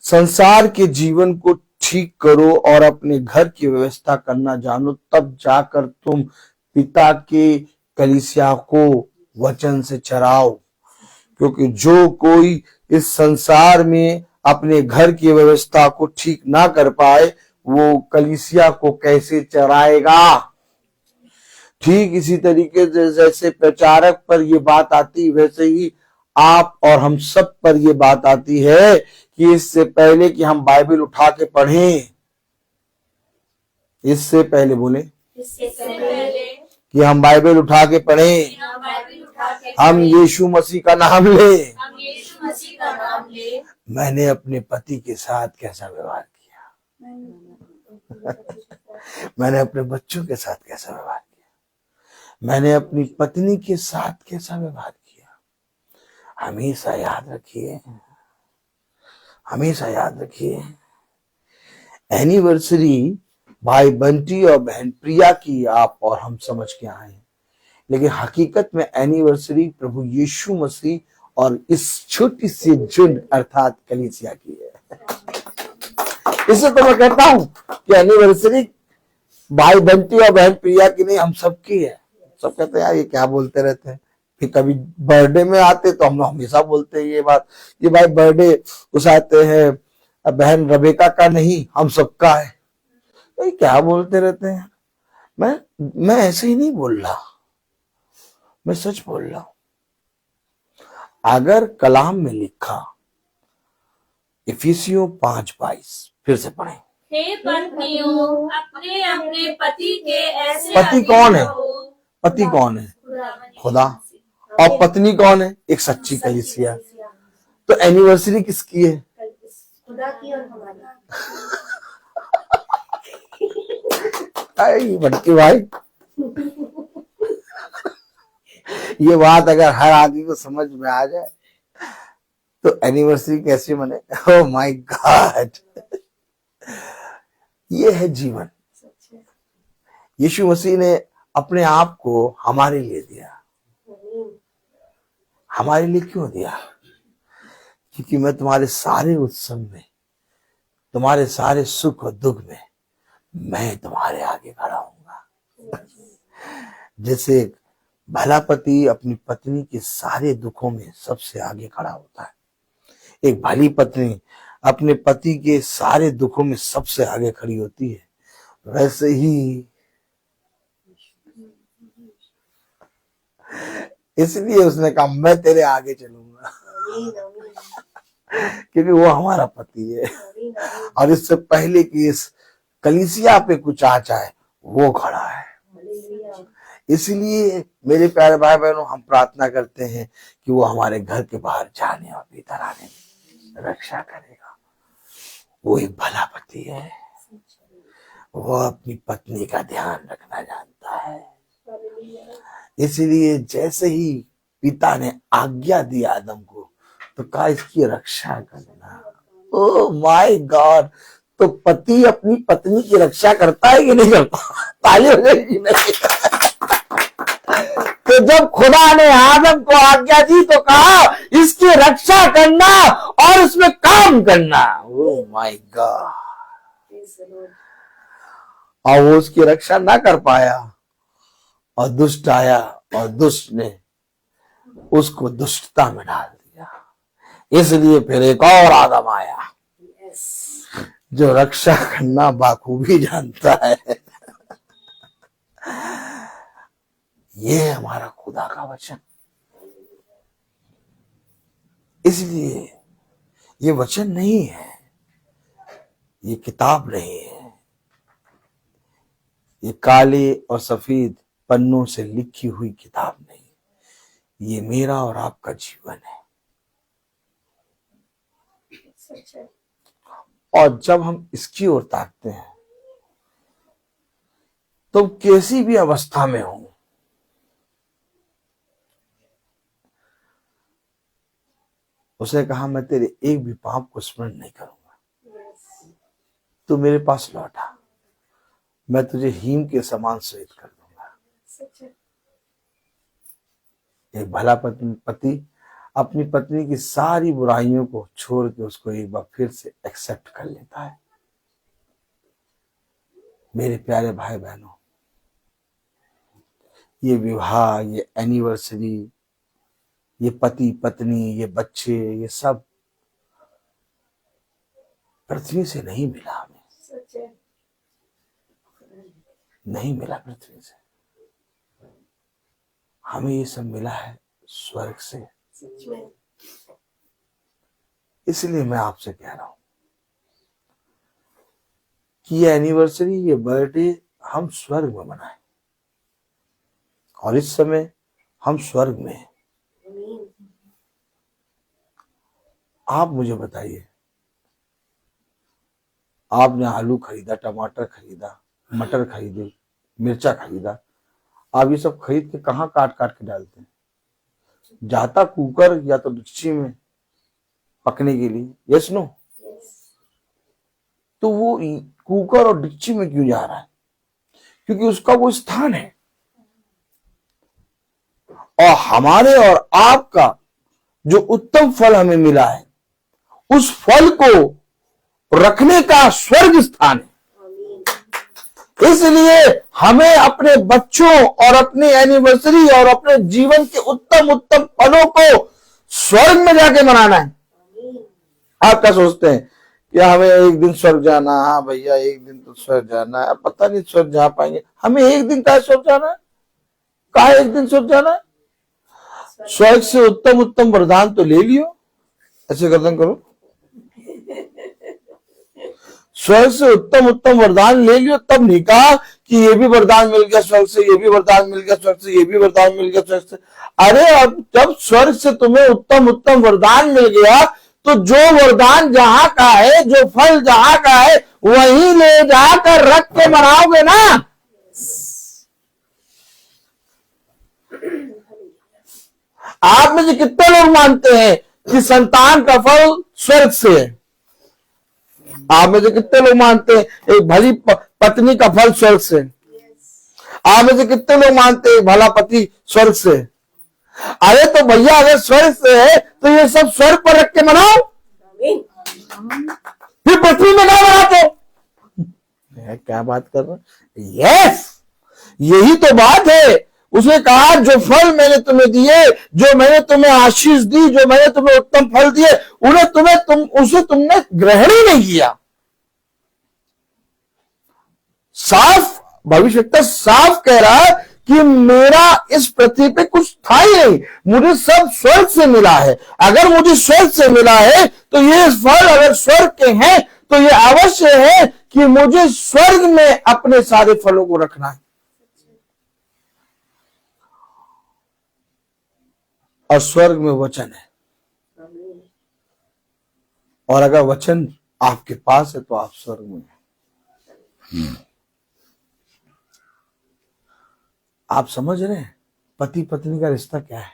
संसार के जीवन को ठीक करो और अपने घर की व्यवस्था करना जानो, तब जाकर तुम पिता के कलीसिया को वचन से चराओ। क्योंकि जो कोई इस संसार में अपने घर की व्यवस्था को ठीक ना कर पाए, वो कलीसिया को कैसे चराएगा? ठीक इसी तरीके से जैसे प्रचारक पर ये बात आती, वैसे ही आप और हम सब पर ये बात आती है कि इससे पहले कि हम बाइबल उठा के पढ़ें, इससे पहले बोले कि हम बाइबल उठा के पढ़ें, हम यीशु मसीह का नाम ले, मैंने अपने पति के साथ कैसा व्यवहार किया, मैंने अपने बच्चों के साथ कैसा व्यवहार किया, मैंने अपनी पत्नी के साथ कैसा व्यवहार किया। हमेशा याद रखिए, हमेशा याद रखिए, एनिवर्सरी भाई बंटी और बहन प्रिया की आप और हम समझ के आए, लेकिन हकीकत में एनिवर्सरी प्रभु यीशु मसीह और इस छोटी सी झुंड अर्थात कलीसिया की है। इससे तो मैं कहता हूं कि एनिवर्सरी भाई बंटी और बहन प्रिया की नहीं, हम सबकी है। सब कहते हैं यार ये क्या बोलते रहते हैं। फिर कभी बर्थडे में आते तो हम हमेशा बोलते हैं ये बात, ये भाई बर्थडे उस आते हैं बहन रबेका का नहीं, हम सबका है। तो क्या बोलते रहते हैं। मैं ऐसे ही नहीं बोल रहा, मैं सच बोल रहा हूं। अगर कलाम में लिखा इफिसियों 5:22, फिर से पढ़ें। हे पत्नियों, अपने अपने पति के ऐसे पति कौन है? पति कौन है? खुदा। और पत्नी कौन है? एक सच्ची कलीसिया। तो एनिवर्सरी किसकी है? खुदा की और हमारी। बड़की भाई, ये बात अगर हर आदमी को समझ में आ जाए तो एनिवर्सरी कैसे मने? ओह माय गॉड, ये है जीवन। यीशु मसीह ने अपने आप को हमारे लिए दिया। हमारे लिए क्यों दिया? क्योंकि मैं तुम्हारे सारे उत्सव में, तुम्हारे सारे सुख और दुख में मैं तुम्हारे आगे खड़ा हूंगा। जैसे एक भला पति अपनी पत्नी के सारे दुखों में सबसे आगे खड़ा होता है, एक भली पत्नी अपने पति के सारे दुखों में सबसे आगे खड़ी होती है, वैसे ही इसलिए उसने कहा मैं तेरे आगे चलूंगा, क्योंकि वो हमारा पति है। और इससे पहले कि इस कलीसिया पे कुछ आ जाए, वो खड़ा है। इसलिए मेरे प्यारे भाई बहनों, हम प्रार्थना करते हैं कि वो हमारे घर के बाहर जाने और भीतर आने में रक्षा करेगा। वो एक भला पति है, वो अपनी पत्नी का ध्यान रखना जानता है। इसलिए जैसे ही पिता ने आज्ञा दी आदम को, तो कहा इसकी रक्षा करना। ओह माय गॉड, तो पति अपनी पत्नी की रक्षा करता है कि नहीं करता? ताली हो जाएगी नहीं। तो जब खुदा ने आदम को आज्ञा दी तो कहा इसकी रक्षा करना और उसमें काम करना। Oh my God. और वो उसकी रक्षा ना कर पाया और दुष्ट आया और दुष्ट ने उसको दुष्टता में डाल दिया। इसलिए फिर एक और आदम आया जो रक्षा करना बाखूबी जानता है। ये हमारा खुदा का वचन। इसलिए ये वचन नहीं है, ये किताब नहीं है, ये काले और सफेद पन्नों से लिखी हुई किताब नहीं, ये मेरा और आपका जीवन है। और जब हम इसकी ओर ताकते हैं तो कैसी भी अवस्था में हो, उसने कहा मैं तेरे एक भी पाप को स्मरण नहीं करूंगा। तू मेरे पास लौटा, मैं तुझे हीम के समान श्वेत कर दूंगा। एक भला पति अपनी पत्नी की सारी बुराइयों को छोड़ के उसको एक बार फिर से एक्सेप्ट कर लेता है। मेरे प्यारे भाई बहनों, ये विवाह, ये एनिवर्सरी, ये पति पत्नी, ये बच्चे, ये सब पृथ्वी से नहीं मिला हमें, नहीं मिला पृथ्वी से। हमें ये सब मिला है स्वर्ग से। इसलिए मैं आपसे कह रहा हूं कि ये एनिवर्सरी, ये बर्थडे हम स्वर्ग में मनाएं। और इस समय हम स्वर्ग में हैं। आप मुझे बताइए, आपने आलू खरीदा, टमाटर खरीदा, मटर खरीदे, मिर्चा खरीदा, आप ये सब खरीद के कहाँ काट काट के डालते हैं? जाता कुकर या तो डिच्ची में पकने के लिए, यस नो? तो वो कुकर और डिच्ची में क्यों जा रहा है? क्योंकि उसका वो स्थान है। और हमारे और आपका जो उत्तम फल हमें मिला है, उस फल को रखने का स्वर्ग स्थान है। इसलिए हमें अपने बच्चों और अपनी एनिवर्सरी और अपने जीवन के उत्तम उत्तम पलों को स्वर्ग में जाके मनाना है। आप क्या सोचते हैं कि हमें एक दिन स्वर्ग जाना? हाँ भैया, एक दिन तो स्वर्ग जाना है। पता नहीं स्वर्ग जा पाएंगे। हमें एक दिन का स्वर्ग जाना है? कहा एक दिन स्वर्ग जाना है? स्वर्ग से उत्तम उत्तम वरदान तो ले लियो। ऐसे गर्दन करो। स्वर्ग से उत्तम उत्तम वरदान ले लियो, तब नहीं कहा कि ये भी वरदान मिल गया स्वर्ग से, ये भी वरदान मिल गया स्वर्ग से, ये भी वरदान मिल गया स्वर्ग से। अरे अब जब स्वर्ग से तुम्हें उत्तम उत्तम वरदान मिल गया, तो जो वरदान जहां का है, जो फल जहां का है, वहीं ले जाकर रख के मनाओगे ना। आप में से कितने लोग मानते हैं कि संतान का फल स्वर्ग से है? आप में से कितने लोग मानते हैं एक भली पत्नी का फल स्वर्ग से? आप में से कितने लोग मानते हैं भला पति स्वर्ग से? अरे तो भैया, अगर स्वर्ग से है तो ये सब स्वर्ग पर रख के मनाओ, फिर पृथ्वी में ना मनाते। क्या बात कर रहे हैं? यस, यही तो बात है। उसने कहा जो फल मैंने तुम्हें दिए, जो मैंने तुम्हें आशीष दी, जो मैंने तुम्हें उत्तम फल दिए, उसे तुमने ग्रहण ही नहीं किया। साफ भविष्यवक्ता साफ कह रहा है कि मेरा इस पृथ्वी पे कुछ था ही नहीं, मुझे सब स्वर्ग से मिला है। अगर मुझे स्वर्ग से मिला है तो ये फल अगर स्वर्ग के हैं तो ये अवश्य है कि मुझे स्वर्ग में अपने सारे फलों को रखना है। और स्वर्ग में वचन है, और अगर वचन आपके पास है तो आप स्वर्ग में हैं। आप समझ रहे हैं पति पत्नी का रिश्ता क्या है?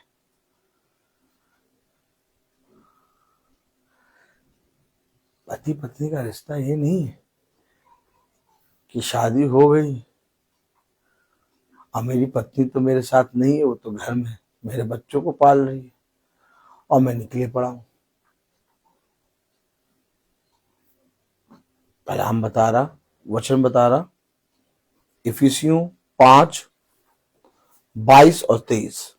पति पत्नी का रिश्ता ये नहीं है कि शादी हो गई, अब मेरी पत्नी तो मेरे साथ नहीं है, वो तो घर में मेरे बच्चों को पाल रही है और मैं निकले पड़ा हूं। कलाम बता रहा, वचन बता रहा, इफिसियों 5:22 और 23।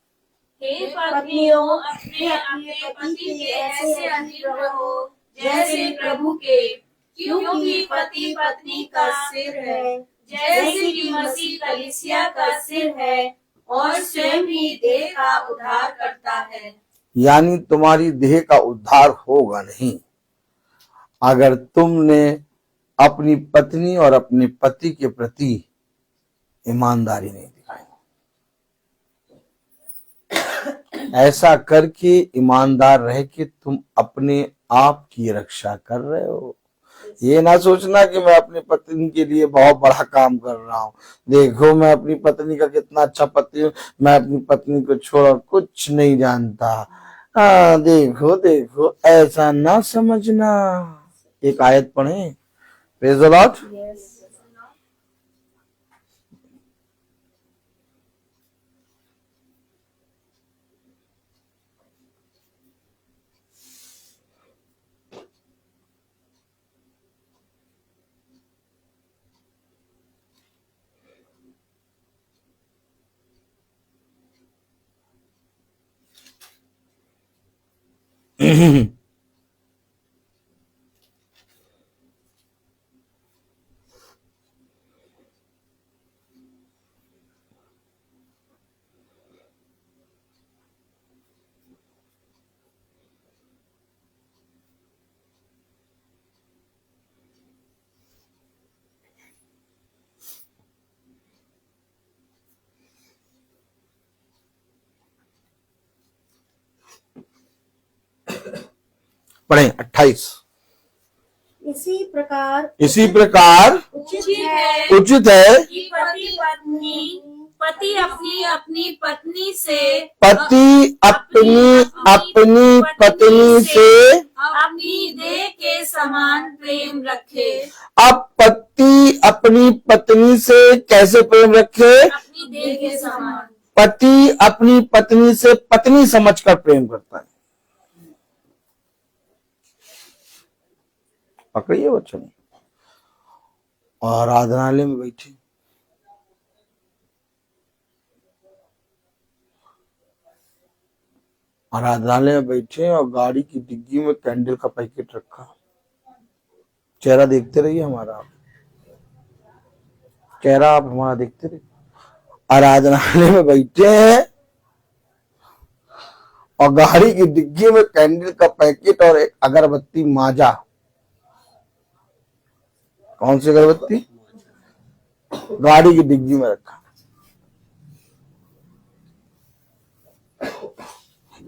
हे पत्नियों, अपने अपने पति के ऐसे अधीन रहो जैसे प्रभु के, क्योंकि पति पत्नी का सिर है, जैसे कि मसीह कलीसिया का सिर है और स्वयं ही देह का उद्धार करता है। यानी तुम्हारी देह का उद्धार होगा नहीं अगर तुमने अपनी पत्नी और अपने पति के प्रति ईमानदारी नहीं दिखाई। ऐसा करके ईमानदार रह के तुम अपने आप की रक्षा कर रहे हो। ये ना सोचना कि मैं अपनी पत्नी के लिए बहुत बड़ा काम कर रहा हूँ, देखो मैं अपनी पत्नी का कितना अच्छा पति हूँ, मैं अपनी पत्नी को छोड़ कुछ नहीं जानता। देखो देखो, ऐसा ना समझना। एक आयत पढ़े, प्रेज़ द लॉर्ड। पढ़े 28। इसी प्रकार उचित है कि पति अपनी अपनी पत्नी से पति अपनी पत्नी से अपनी देह के समान प्रेम रखे। अब पति अपनी पत्नी से कैसे प्रेम रखे? अपनी देह के समान। पति अपनी पत्नी से पत्नी समझकर प्रेम करता है। पकड़िए वचन। और आराधनालय में बैठी, आराधनालय में बैठे और गाड़ी की डिग्गी में कैंडल का पैकेट रखा। चेहरा देखते रहिए हमारा, चेहरा आप हमारा देखते रहिए। आराधनालय में बैठे हैं और गाड़ी की डिग्गी में कैंडल का पैकेट और एक अगरबत्ती माजा। कौन सी अगरबत्ती? गाड़ी की डिग्गी में रखा।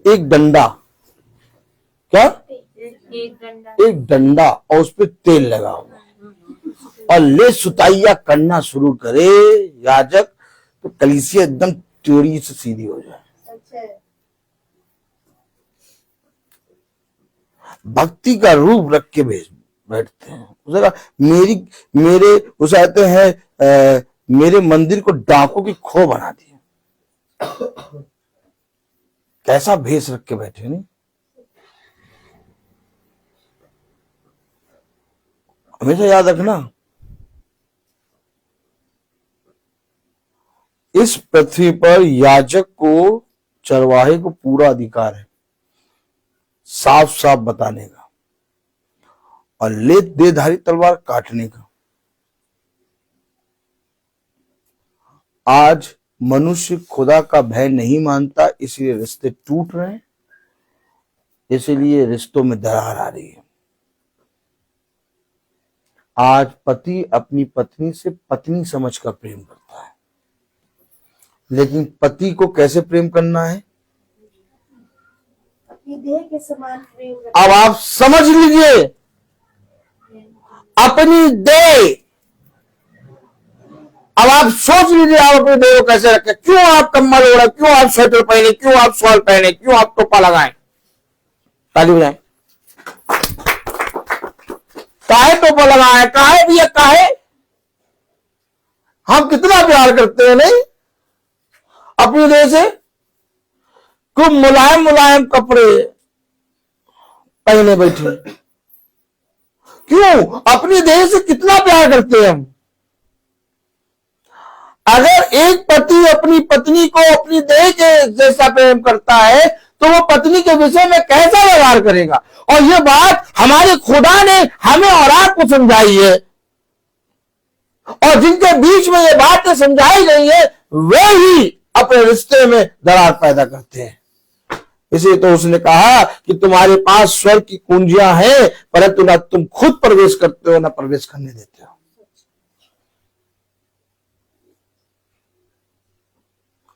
एक डंडा, क्या? एक डंडा और उस पर तेल लगा हुआ और ले सुताइया करना शुरू करे याजक, तो कलीसिया एकदम टेढ़ी से सीधी हो जाए। भक्ति का रूप रख के बैठते हैं। उसने कहा मेरे उसे आते हैं मेरे मंदिर को डाकों की खो बना दिया। कैसा भेष रख के बैठे नहीं। हमेशा याद रखना, इस पृथ्वी पर याजक को, चरवाहे को पूरा अधिकार है साफ साफ बताने का और ले देधारी तलवार काटने का। आज मनुष्य खुदा का भय नहीं मानता, इसलिए रिश्ते टूट रहे हैं, इसलिए रिश्तों में दरार आ रही है। आज पति अपनी पत्नी से पत्नी समझकर प्रेम करता है, लेकिन पति को कैसे प्रेम करना है? अपनी देह के समान प्रेम। अब आप समझ लीजिए, अपनी देह। अब आप सोच लीजिए, आप अपने देह को कैसे रखें। क्यों आप कम्बल ओढ़े, क्यों आप स्वेटर पहने, क्यों आप शॉल पहने, क्यों आप टोपा लगाएं? ताली बजाएं। काहे टोपा लगाए, काहे भैया, काहे? हम कितना प्यार करते हैं नहीं अपनी देह से। खूब मुलायम मुलायम कपड़े पहने बैठे, क्यों? अपनी देह से कितना प्यार करते हैं हम। अगर एक पति अपनी पत्नी को अपनी देह के जैसा प्रेम करता है तो वो पत्नी के विषय में कैसा व्यवहार करेगा। और ये बात हमारे खुदा ने हमें और आपको समझाई है, और जिनके बीच में ये बातें समझाई गई है वे ही अपने रिश्ते में दरार पैदा करते हैं। इसलिए तो उसने कहा कि तुम्हारे पास स्वर्ग की कुंजियां हैं, परंतु ना तुम खुद प्रवेश करते हो ना प्रवेश करने देते हो।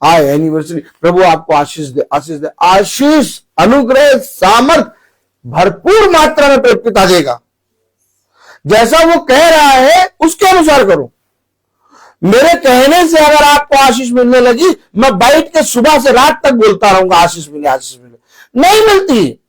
आए एनिवर्सरी, प्रभु आपको आशीष दे, आशीष दे, आशीष, अनुग्रह, सामर्थ भरपूर मात्रा में पिता देगा। जैसा वो कह रहा है उसके अनुसार करो। मेरे कहने से अगर आपको आशीष मिलने लगी, मैं बैठ के सुबह से रात तक बोलता रहूंगा आशीष मिले, आशीष मिले, नहीं मिलती,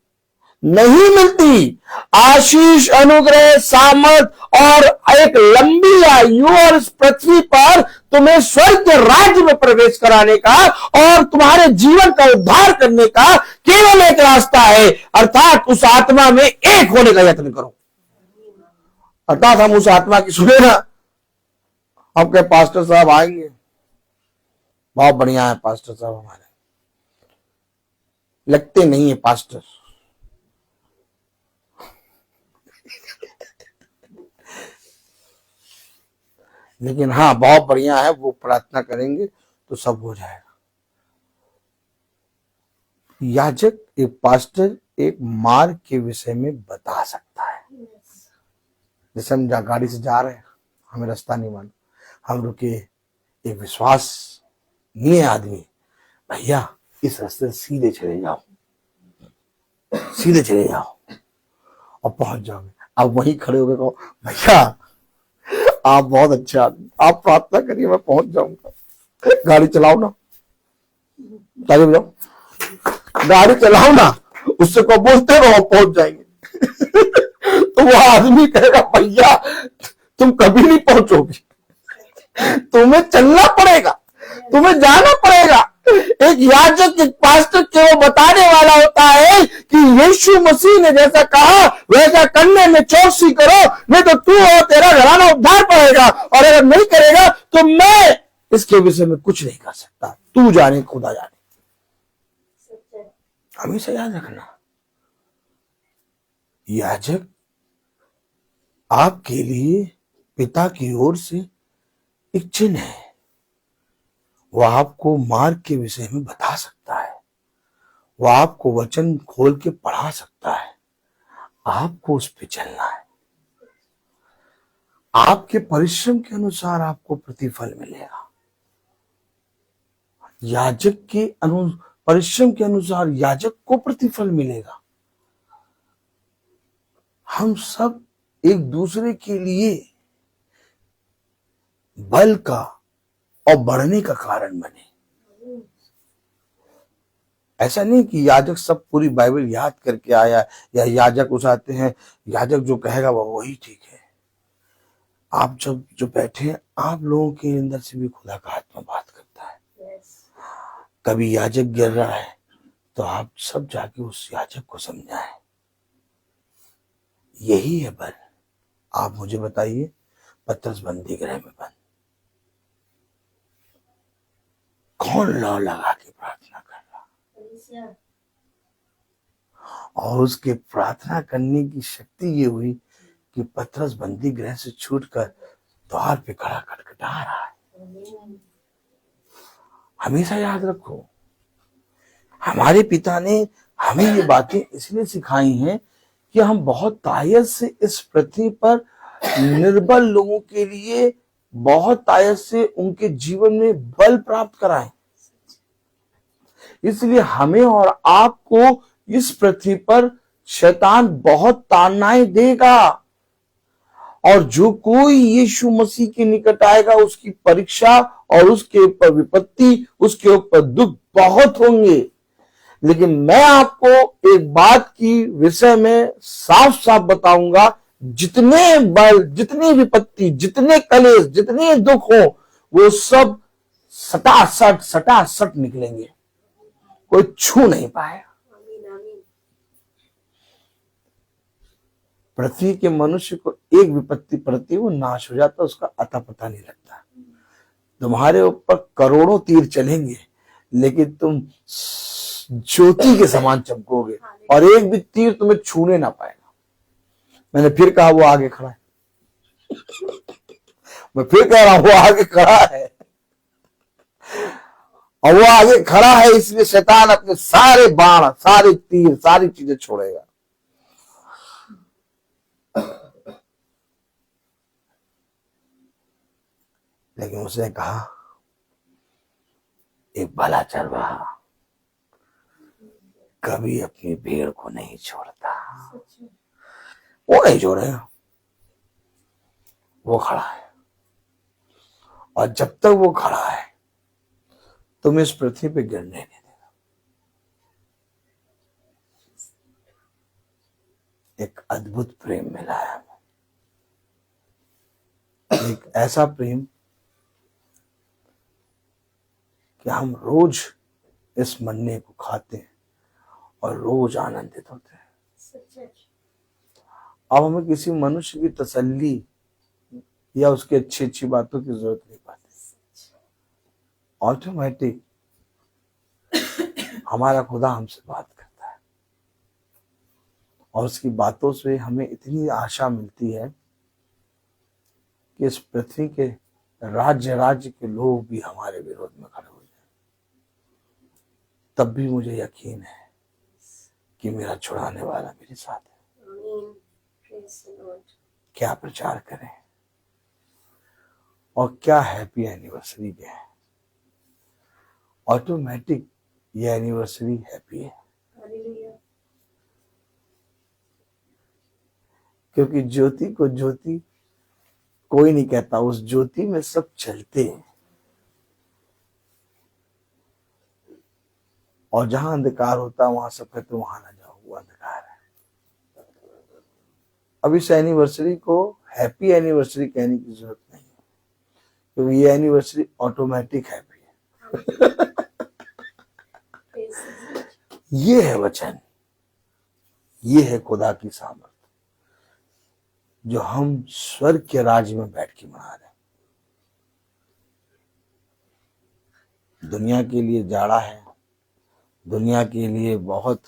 नहीं मिलती। आशीष, अनुग्रह, सामर्थ और एक लंबी आयु और इस पृथ्वी पर तुम्हें स्वर्ग के राज्य में प्रवेश कराने का और तुम्हारे जीवन का उद्धार करने का केवल एक रास्ता है, अर्थात उस आत्मा में एक होने का यत्न करो। अर्थात हम उस आत्मा की सुने ना, आपके पास्टर साहब आएंगे, बहुत बढ़िया है पास्टर साहब हमारे, लगते नहीं है पास्टर, लेकिन हाँ बहुत बढ़िया है, वो प्रार्थना करेंगे तो सब हो जाएगा। याजक एक पास्टर एक मार्ग के विषय में बता सकता है। जैसे हम गाड़ी से जा रहे हैं, हमें रास्ता नहीं मालूम, हम रुके, एक विश्वास नहीं है आदमी, भैया इस रास्ते सीधे चले जाओ, सीधे चले जाओ और पहुंच जाओगे। अब वहीं खड़े होकर कहो भैया आप बहुत अच्छे आदमी, आप प्रार्थना करिए मैं पहुंच जाऊंगा, गाड़ी चलाओ ना, गाड़ी बजाओ, गाड़ी चलाओ ना, उससे को बोलते रहो पहुंच जाएंगे। तो वो आदमी कहेगा भैया तुम कभी नहीं पहुंचोगे, तुम्हें चलना पड़ेगा, तुम्हें जाना पड़ेगा। एक याजक एक पास्टर के वो बताने वाला होता है कि यीशु मसीह ने जैसा कहा वैसा करने में चौकसी करो, नहीं तो तू और तेरा घराना उद्धार पाएगा, और अगर नहीं करेगा तो मैं इसके विषय में कुछ नहीं कर सकता, तू जाने खुदा जाने। हमेशा याद रखना, याजक आपके लिए पिता की ओर से एक चिन्ह है, वो आपको मार्ग के विषय में बता सकता है, वो आपको वचन खोल के पढ़ा सकता है, आपको उस पर चलना है। आपके परिश्रम के अनुसार आपको प्रतिफल मिलेगा। याजक के परिश्रम के अनुसार याजक को प्रतिफल मिलेगा। हम सब एक दूसरे के लिए बल का और बढ़ने का कारण बने। ऐसा नहीं कि याजक सब पूरी बाइबल याद करके आया, या याजक उठाते हैं, याजक जो कहेगा वो वही ठीक है। आप जब जो बैठे हैं, आप लोगों के अंदर से भी खुदा का आत्मा बात करता है। कभी याजक गिर रहा है तो आप सब जाके उस याजक को समझाएं, यही है बल। आप मुझे बताइए, पतरस बंदी गृह में बंद, कौन लौ लगा के प्रार्थना कर रहा, और उसके प्रार्थना करने की शक्ति ये हुई कि पतरस बंदी गृह से छूटकर द्वार पे खड़ा खटखटा रहा है। हमेशा याद रखो, हमारे पिता ने हमें ये बातें इसलिए सिखाई हैं कि हम बहुत तायत से इस पृथ्वी पर निर्बल लोगों के लिए बहुत तायत से उनके जीवन में बल प्राप्त कराएं। इसलिए हमें और आपको इस पृथ्वी पर शैतान बहुत तानाएं देगा, और जो कोई यीशु मसीह के निकट आएगा उसकी परीक्षा और उसके ऊपर विपत्ति, उसके ऊपर दुख बहुत होंगे। लेकिन मैं आपको एक बात की विषय में साफ साफ बताऊंगा, जितने बल, जितनी विपत्ति, जितने कलेश, जितने दुख हो, वो सब सटासट निकलेंगे, कोई छू नहीं पाएगा। आमीन आमीन। पृथ्वी के मनुष्य को एक विपत्ति पड़ती, वो नाश हो जाता, उसका अता पता नहीं लगता। तुम्हारे ऊपर करोड़ों तीर चलेंगे, लेकिन तुम ज्योति के समान चमकोगे और एक भी तीर तुम्हें छूने ना पाएगा। मैंने फिर कहा वो आगे खड़ा है, मैं फिर कह रहा हूं वो आगे खड़ा है, और वो आगे खड़ा है इसलिए शैतान अपने सारे बाण, सारे तीर, सारी चीजें छोड़ेगा। लेकिन उसने कहा एक भला चरवाहा कभी अपनी भेड़ को नहीं छोड़ता। वो नहीं छोड़ेगा, वो खड़ा है, और जब तक वो खड़ा है तुम इस पृथ्वी पे गिरने नहीं देगा। एक अद्भुत प्रेम मिला है हमें, एक ऐसा प्रेम कि हम रोज इस मन्ने को खाते हैं और रोज आनंदित होते हैं। अब हमें किसी मनुष्य की तसल्ली या उसकी अच्छी अच्छी बातों की जरूरत नहीं पड़ती। ऑटोमेटिक हमारा खुदा हमसे बात करता है, और उसकी बातों से हमें इतनी आशा मिलती है कि इस पृथ्वी के राज्य के लोग भी हमारे विरोध में खड़े हो जाए, तब भी मुझे यकीन है कि मेरा छुड़ाने वाला मेरे साथ है। क्या प्रचार करें और क्या हैप्पी एनिवर्सरी के है। ऑटोमेटिक ये एनिवर्सरी हैप्पी है, क्योंकि ज्योति को ज्योति कोई नहीं कहता, उस ज्योति में सब चलते हैं, और जहां अंधकार होता है वहां सब कहते वहां ना जाओ, वो अंधकार है। अब इस एनिवर्सरी को हैप्पी एनिवर्सरी कहने की जरूरत नहीं है, क्योंकि ये एनिवर्सरी ऑटोमेटिक हैप्पी है। ये है वचन, ये है खुदा की सामर्थ जो हम स्वर्ग के राज्य में बैठ के मना रहे हैं। दुनिया के लिए जाड़ा है, दुनिया के लिए बहुत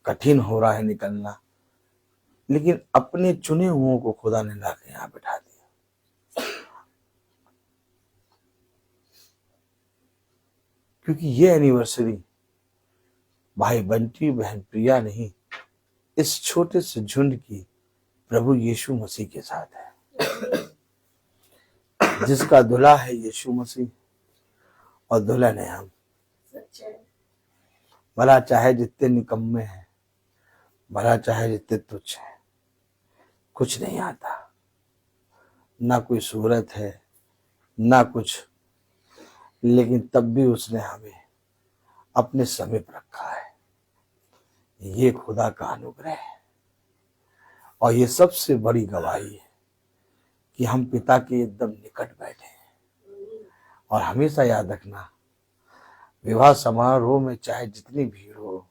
कठिन हो रहा है निकलना, लेकिन अपने चुने हुओं को खुदा ने लाके यहां बैठा दिया, क्योंकि ये एनिवर्सरी भाई बंटी बहन प्रिया नहीं, इस छोटे से झुंड की प्रभु यीशु मसीह के साथ है, जिसका दुल्हा है यीशु मसीह और दुल्हन है हम। भला चाहे जितने निकम्मे हैं, भला चाहे जितने तुच्छ हैं, कुछ नहीं आता, ना कोई सूरत है ना कुछ, लेकिन तब भी उसने हमें अपने समीप रखा है। ये खुदा का अनुग्रह है, और ये सबसे बड़ी गवाही है कि हम पिता के एकदम निकट बैठे हैं। और हमेशा याद रखना, विवाह समारोह में चाहे जितनी भीड़ हो,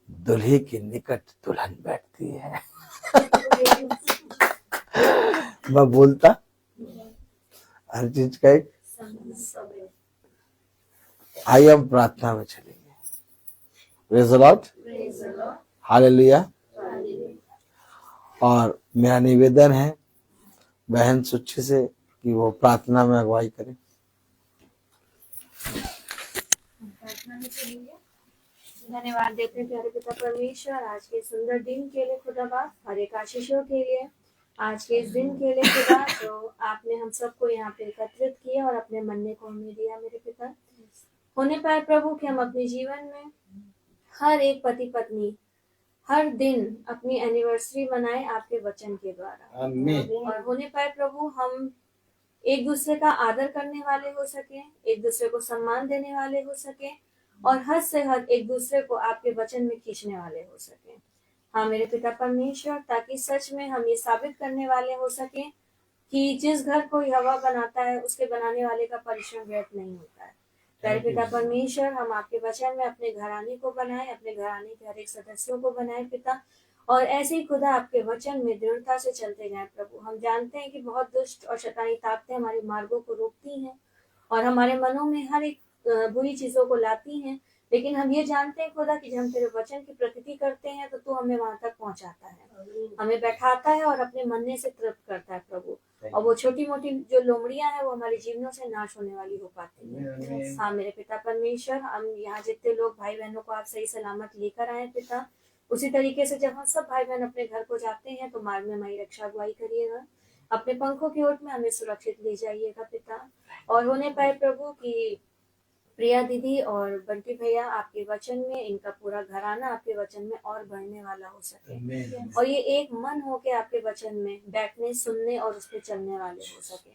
दुल्हे के निकट दुल्हन बैठती है। मैं बोलता हर चीज का एक, आइए हम प्रार्थना में चलेंगे। Praise the Lord, hallelujah. और मेरा निवेदन है बहन सुच्ची से कि वो प्रार्थना में अगुवाई करें। धन्यवाद देते हैं प्यारे पिता परमेश्वर आज के सुंदर दिन के लिए, खुदा बाप हर एक आशीषों के लिए, आज के इस दिन के लिए खुदा, जो आपने हम सबको यहाँ पे एकत्रित किया और अपने मन्ने को हमें दिया। मेरे पिता, होने पाए प्रभु कि हम अपने जीवन में हर एक पति पत्नी हर दिन अपनी एनिवर्सरी मनाए आपके वचन के द्वारा। और होने पाए प्रभु हम एक दूसरे का आदर करने वाले हो सके, एक दूसरे को सम्मान देने वाले हो सके, और हद से हद एक दूसरे को आपके वचन में खींचने वाले हो सके। हाँ मेरे पिता परमेश्वर, ताकि सच में हम ये साबित करने वाले हो सके कि जिस घर को यहोवा बनाता है उसके बनाने वाले का परिश्रम व्यर्थ नहीं होता है। प्यारे पिता परमेश्वर, हम आपके वचन में अपने घराने को बनाए, अपने घराने के हर एक सदस्यों को बनाए पिता, और ऐसे ही खुदा आपके वचन में दृढ़ता से चलते जाएं प्रभु। हम जानते हैं कि बहुत दुष्ट और शैतानी ताकतें हमारे मार्गों को रोकती हैं और हमारे मनों में हर एक बुरी चीजों को लाती हैं, लेकिन हम ये जानते हैं खुदा कि जब हम तेरे वचन की प्रकृति करते हैं तो तू हमें वहां तक पहुंचाता है, हमें बैठाता है और अपने मरने से तृप्त करता है प्रभु। और वो छोटी मोटी जो लोमड़ियां हैं वो हमारे जीवनों से नाश होने वाली हो पाती है। हाँ मेरे पिता परमेश्वर, हम यहाँ जितने लोग भाई बहनों को आप सही सलामत लेकर आए पिता, उसी तरीके से जब हम सब भाई बहन अपने घर को जाते हैं तो मार्ग में हमारी रक्षा अगुवाई करिएगा, अपने पंखों की ओट में हमें सुरक्षित ले जाइएगा पिता। और होने पाए प्रभु की प्रिया दीदी और बंटी भैया आपके वचन में, इनका पूरा घराना आपके वचन में और बढ़ने वाला हो सके, और ये एक मन होके आपके वचन में बैठने, सुनने और उस पर चलने वाले हो सके,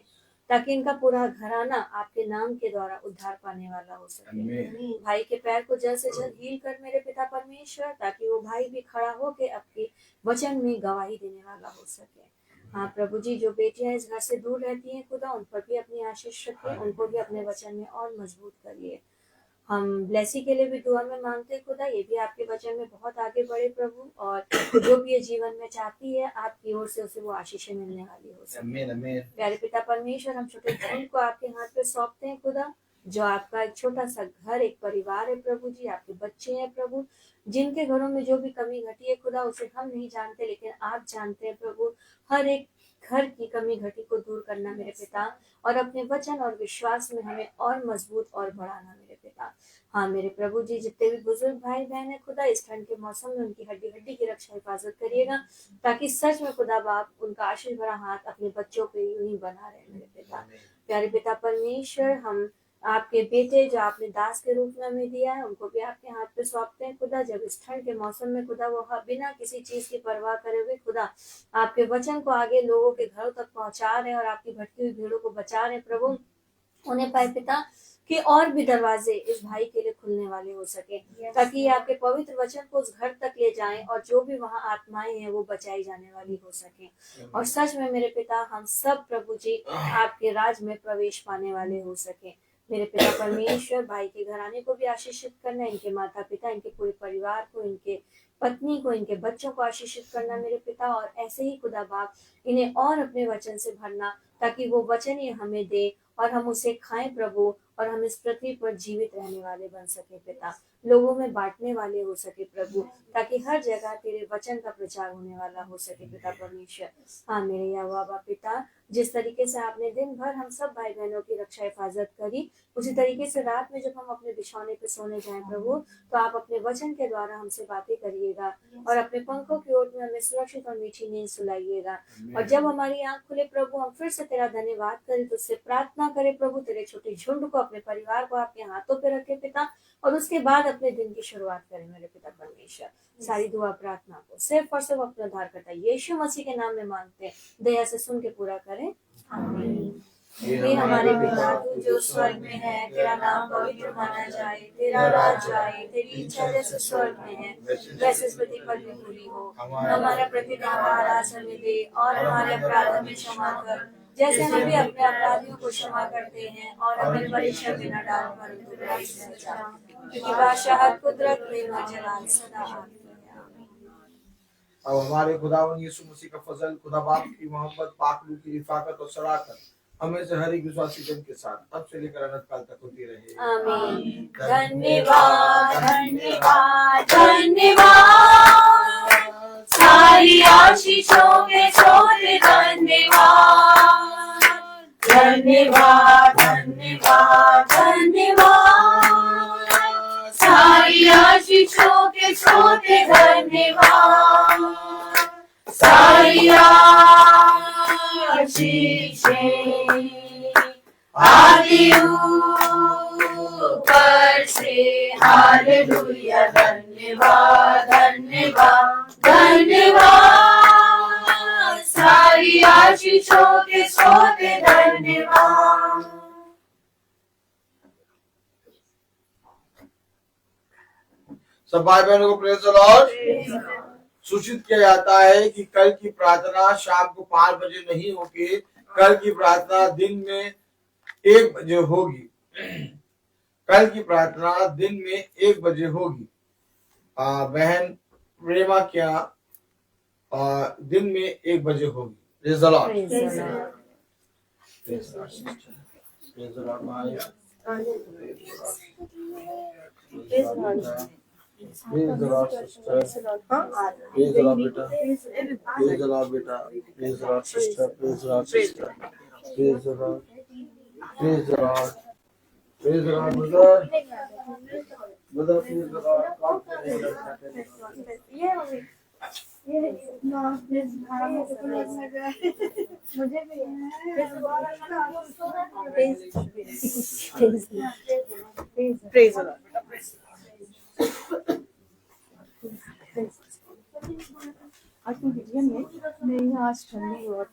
ताकि इनका पूरा घराना आपके नाम के द्वारा उद्धार पाने वाला हो सके। भाई के पैर को जल्द से जल्द हील कर मेरे पिता परमेश्वर, ताकि वो भाई भी खड़ा होके आपके वचन में गवाही देने वाला हो सके। हाँ प्रभु जी, जो बेटियां इस घर से दूर रहती हैं खुदा, उन पर भी अपनी आशीष रखिए, उनको भी अपने वचन में और मजबूत करिए। हम ब्लेसी के लिए भी दुआ में मांगते हैं खुदा, ये भी आपके वचन में बहुत आगे बढ़े प्रभु, और जो भी ये जीवन में चाहती है आपकी ओर से उसे वो आशीषें मिलने वाली हो सके। प्यारे पिता परमेश्वर, हम छोटे झुंड को आपके हाथ पे सौंपते हैं खुदा, जो आपका एक छोटा सा घर, एक परिवार है प्रभु जी, आपके बच्चे हैं प्रभु, जिनके घरों में जो भी कमी घटी है खुदा उसे हम नहीं जानते, लेकिन आप जानते हैं प्रभु। हर एक घर की कमी घटी को दूर करना मेरे पिता, और अपने वचन और विश्वास में हमें और मजबूत और बढ़ाना मेरे पिता। हाँ मेरे प्रभु जी, जितने भी बुजुर्ग भाई बहन है खुदा, इस ठंड के मौसम में उनकी हड्डी हड्डी की रक्षा हिफाजत करिएगा, ताकि सच में खुदा बाप उनका आशीष भरा हाथ अपने बच्चों पे यूं ही बना रहे मेरे पिता। प्यारे पिता परमेश्वर, हम आपके बेटे जो आपने दास के रूप में हमें दिया है, उनको भी आपके हाथ पे सौंपते हैं खुदा। जब इस ठंड के मौसम में खुदा वो बिना किसी चीज की परवाह करे हुए खुदा आपके वचन को आगे लोगों के घरों तक पहुंचा रहे हैं और आपकी भटकी हुई भीड़ों को बचा रहे हैं प्रभु, उन्हें पाए पिता कि और भी दरवाजे इस भाई के लिए खुलने वाले हो सके, ताकि आपके पवित्र वचन को उस घर तक ले जाएं और जो भी वहां आत्माएं हैं वो बचाई जाने वाली हो सके। और सच में मेरे पिता, हम सब प्रभु जी आपके राज में प्रवेश पाने वाले हो सके। मेरे पिता परमेश्वर, भाई के घराने को भी आशीषित करना, इनके माता पिता, इनके पूरे परिवार को, इनके पत्नी को, इनके बच्चों को आशीषित करना मेरे पिता, और ऐसे ही खुदा बाप इन्हें और अपने वचन से भरना, ताकि वो वचन ही हमें दे और हम उसे खाएं प्रभु, और हम इस पृथ्वी पर जीवित रहने वाले बन सके पिता, लोगों में बांटने वाले हो सके प्रभु, ताकि हर जगह तेरे वचन का प्रचार होने वाला हो सके पिता परमेश्वर। हाँ मेरे यहोवा पिता, जिस तरीके से आपने दिन भर हम सब भाई बहनों की रक्षा हिफाजत करी, उसी तरीके से रात में जब हम अपने बिछौने पे सोने जाएं प्रभु, तो आप अपने वचन के द्वारा हमसे बातें करिएगा और अपने पंखों की ओर में हमें सुरक्षित और मीठी नींद सुलाइएगा। और जब हमारी आंख खुले प्रभु, हम फिर से तेरा धन्यवाद करें, तुझसे प्रार्थना करें प्रभु, तेरे छोटे झुंड को, अपने परिवार को आपके हाथों पे रखे पिता, और उसके बाद अपने दिन की शुरुआत करें मेरे पिता परमेश्वर। सारी दुआ प्रार्थना को सिर्फ और सिर्फ अपने उद्धारकर्ता यीशु मसीह के नाम में मांगते हैं, दया से सुन के पूरा करें, आमीन। हे हमारे पिता, तू जो स्वर्ग में है, तेरा नाम पवित्र माना जाए, तेरा राज्य आए, तेरी इच्छा जैसे स्वर्ग में है वैसे इस पृथ्वी पर भी पूरी हो। हमारा प्रतिदिन आहार आज हमें दे, और हमारे अपराध हमें क्षमा कर, जैसे हम भी अपने अपराधियों को क्षमा करते हैं, और हमें परीक्षा में न डाल, परंतु बुराई से बचा, क्योंकि बादशाहत, कुदरत, प्रेम और जलाल सदा आपकी है। आमीन। अब हमारे खुदावन यीशु मसीह का फजल, खुदा बाप की मोहब्बत, पाक रूह की रिफाकत और सराहत हमें से हर एक विश्वासी जन के साथ अब से लेकर अनंत काल तक होती रहे, आमीन। धन्यवाद धन्यवाद धन्यवाद, सारी आशीषों के स्रोत धन्यवाद, धन्यवाद धन्यवाद धन्यवाद, सारी आशीषों के स्रोत धन्यवाद, सारी आशीषें आदि ऊपर से, हालेलुया। धन्यवाद धन्यवाद धन्यवाद, सारी आशीषों के स्रोत धन्यवाद। सब भाई बहनों को प्रेज़ द लॉर्ड। सूचित किया जाता है कि कल की प्रार्थना शाम को 5 बजे नहीं होके कल की प्रार्थना दिन में 1 बजे होगी। कल की प्रार्थना दिन में 1 बजे होगी। बहन प्रेमा क्या दिन में 1 बजे होगी। Praise the Lord. Praise the Lord. Praise the Lord, sister. Praise the Lord, Maya. Praise the Lord. Praise the Lord, sister. Praise the Lord. हाँ, Praise the Lord, beta. Praise the Lord, beta. Praise the Lord, sister. Praise the Lord, sister. Praise the Lord. Praise the Lord. Praise the Lord, brother. Brother, praise the Lord. God praise the Lord. Praise the Lord. आज मैं video नहीं आज ठंडी बहुत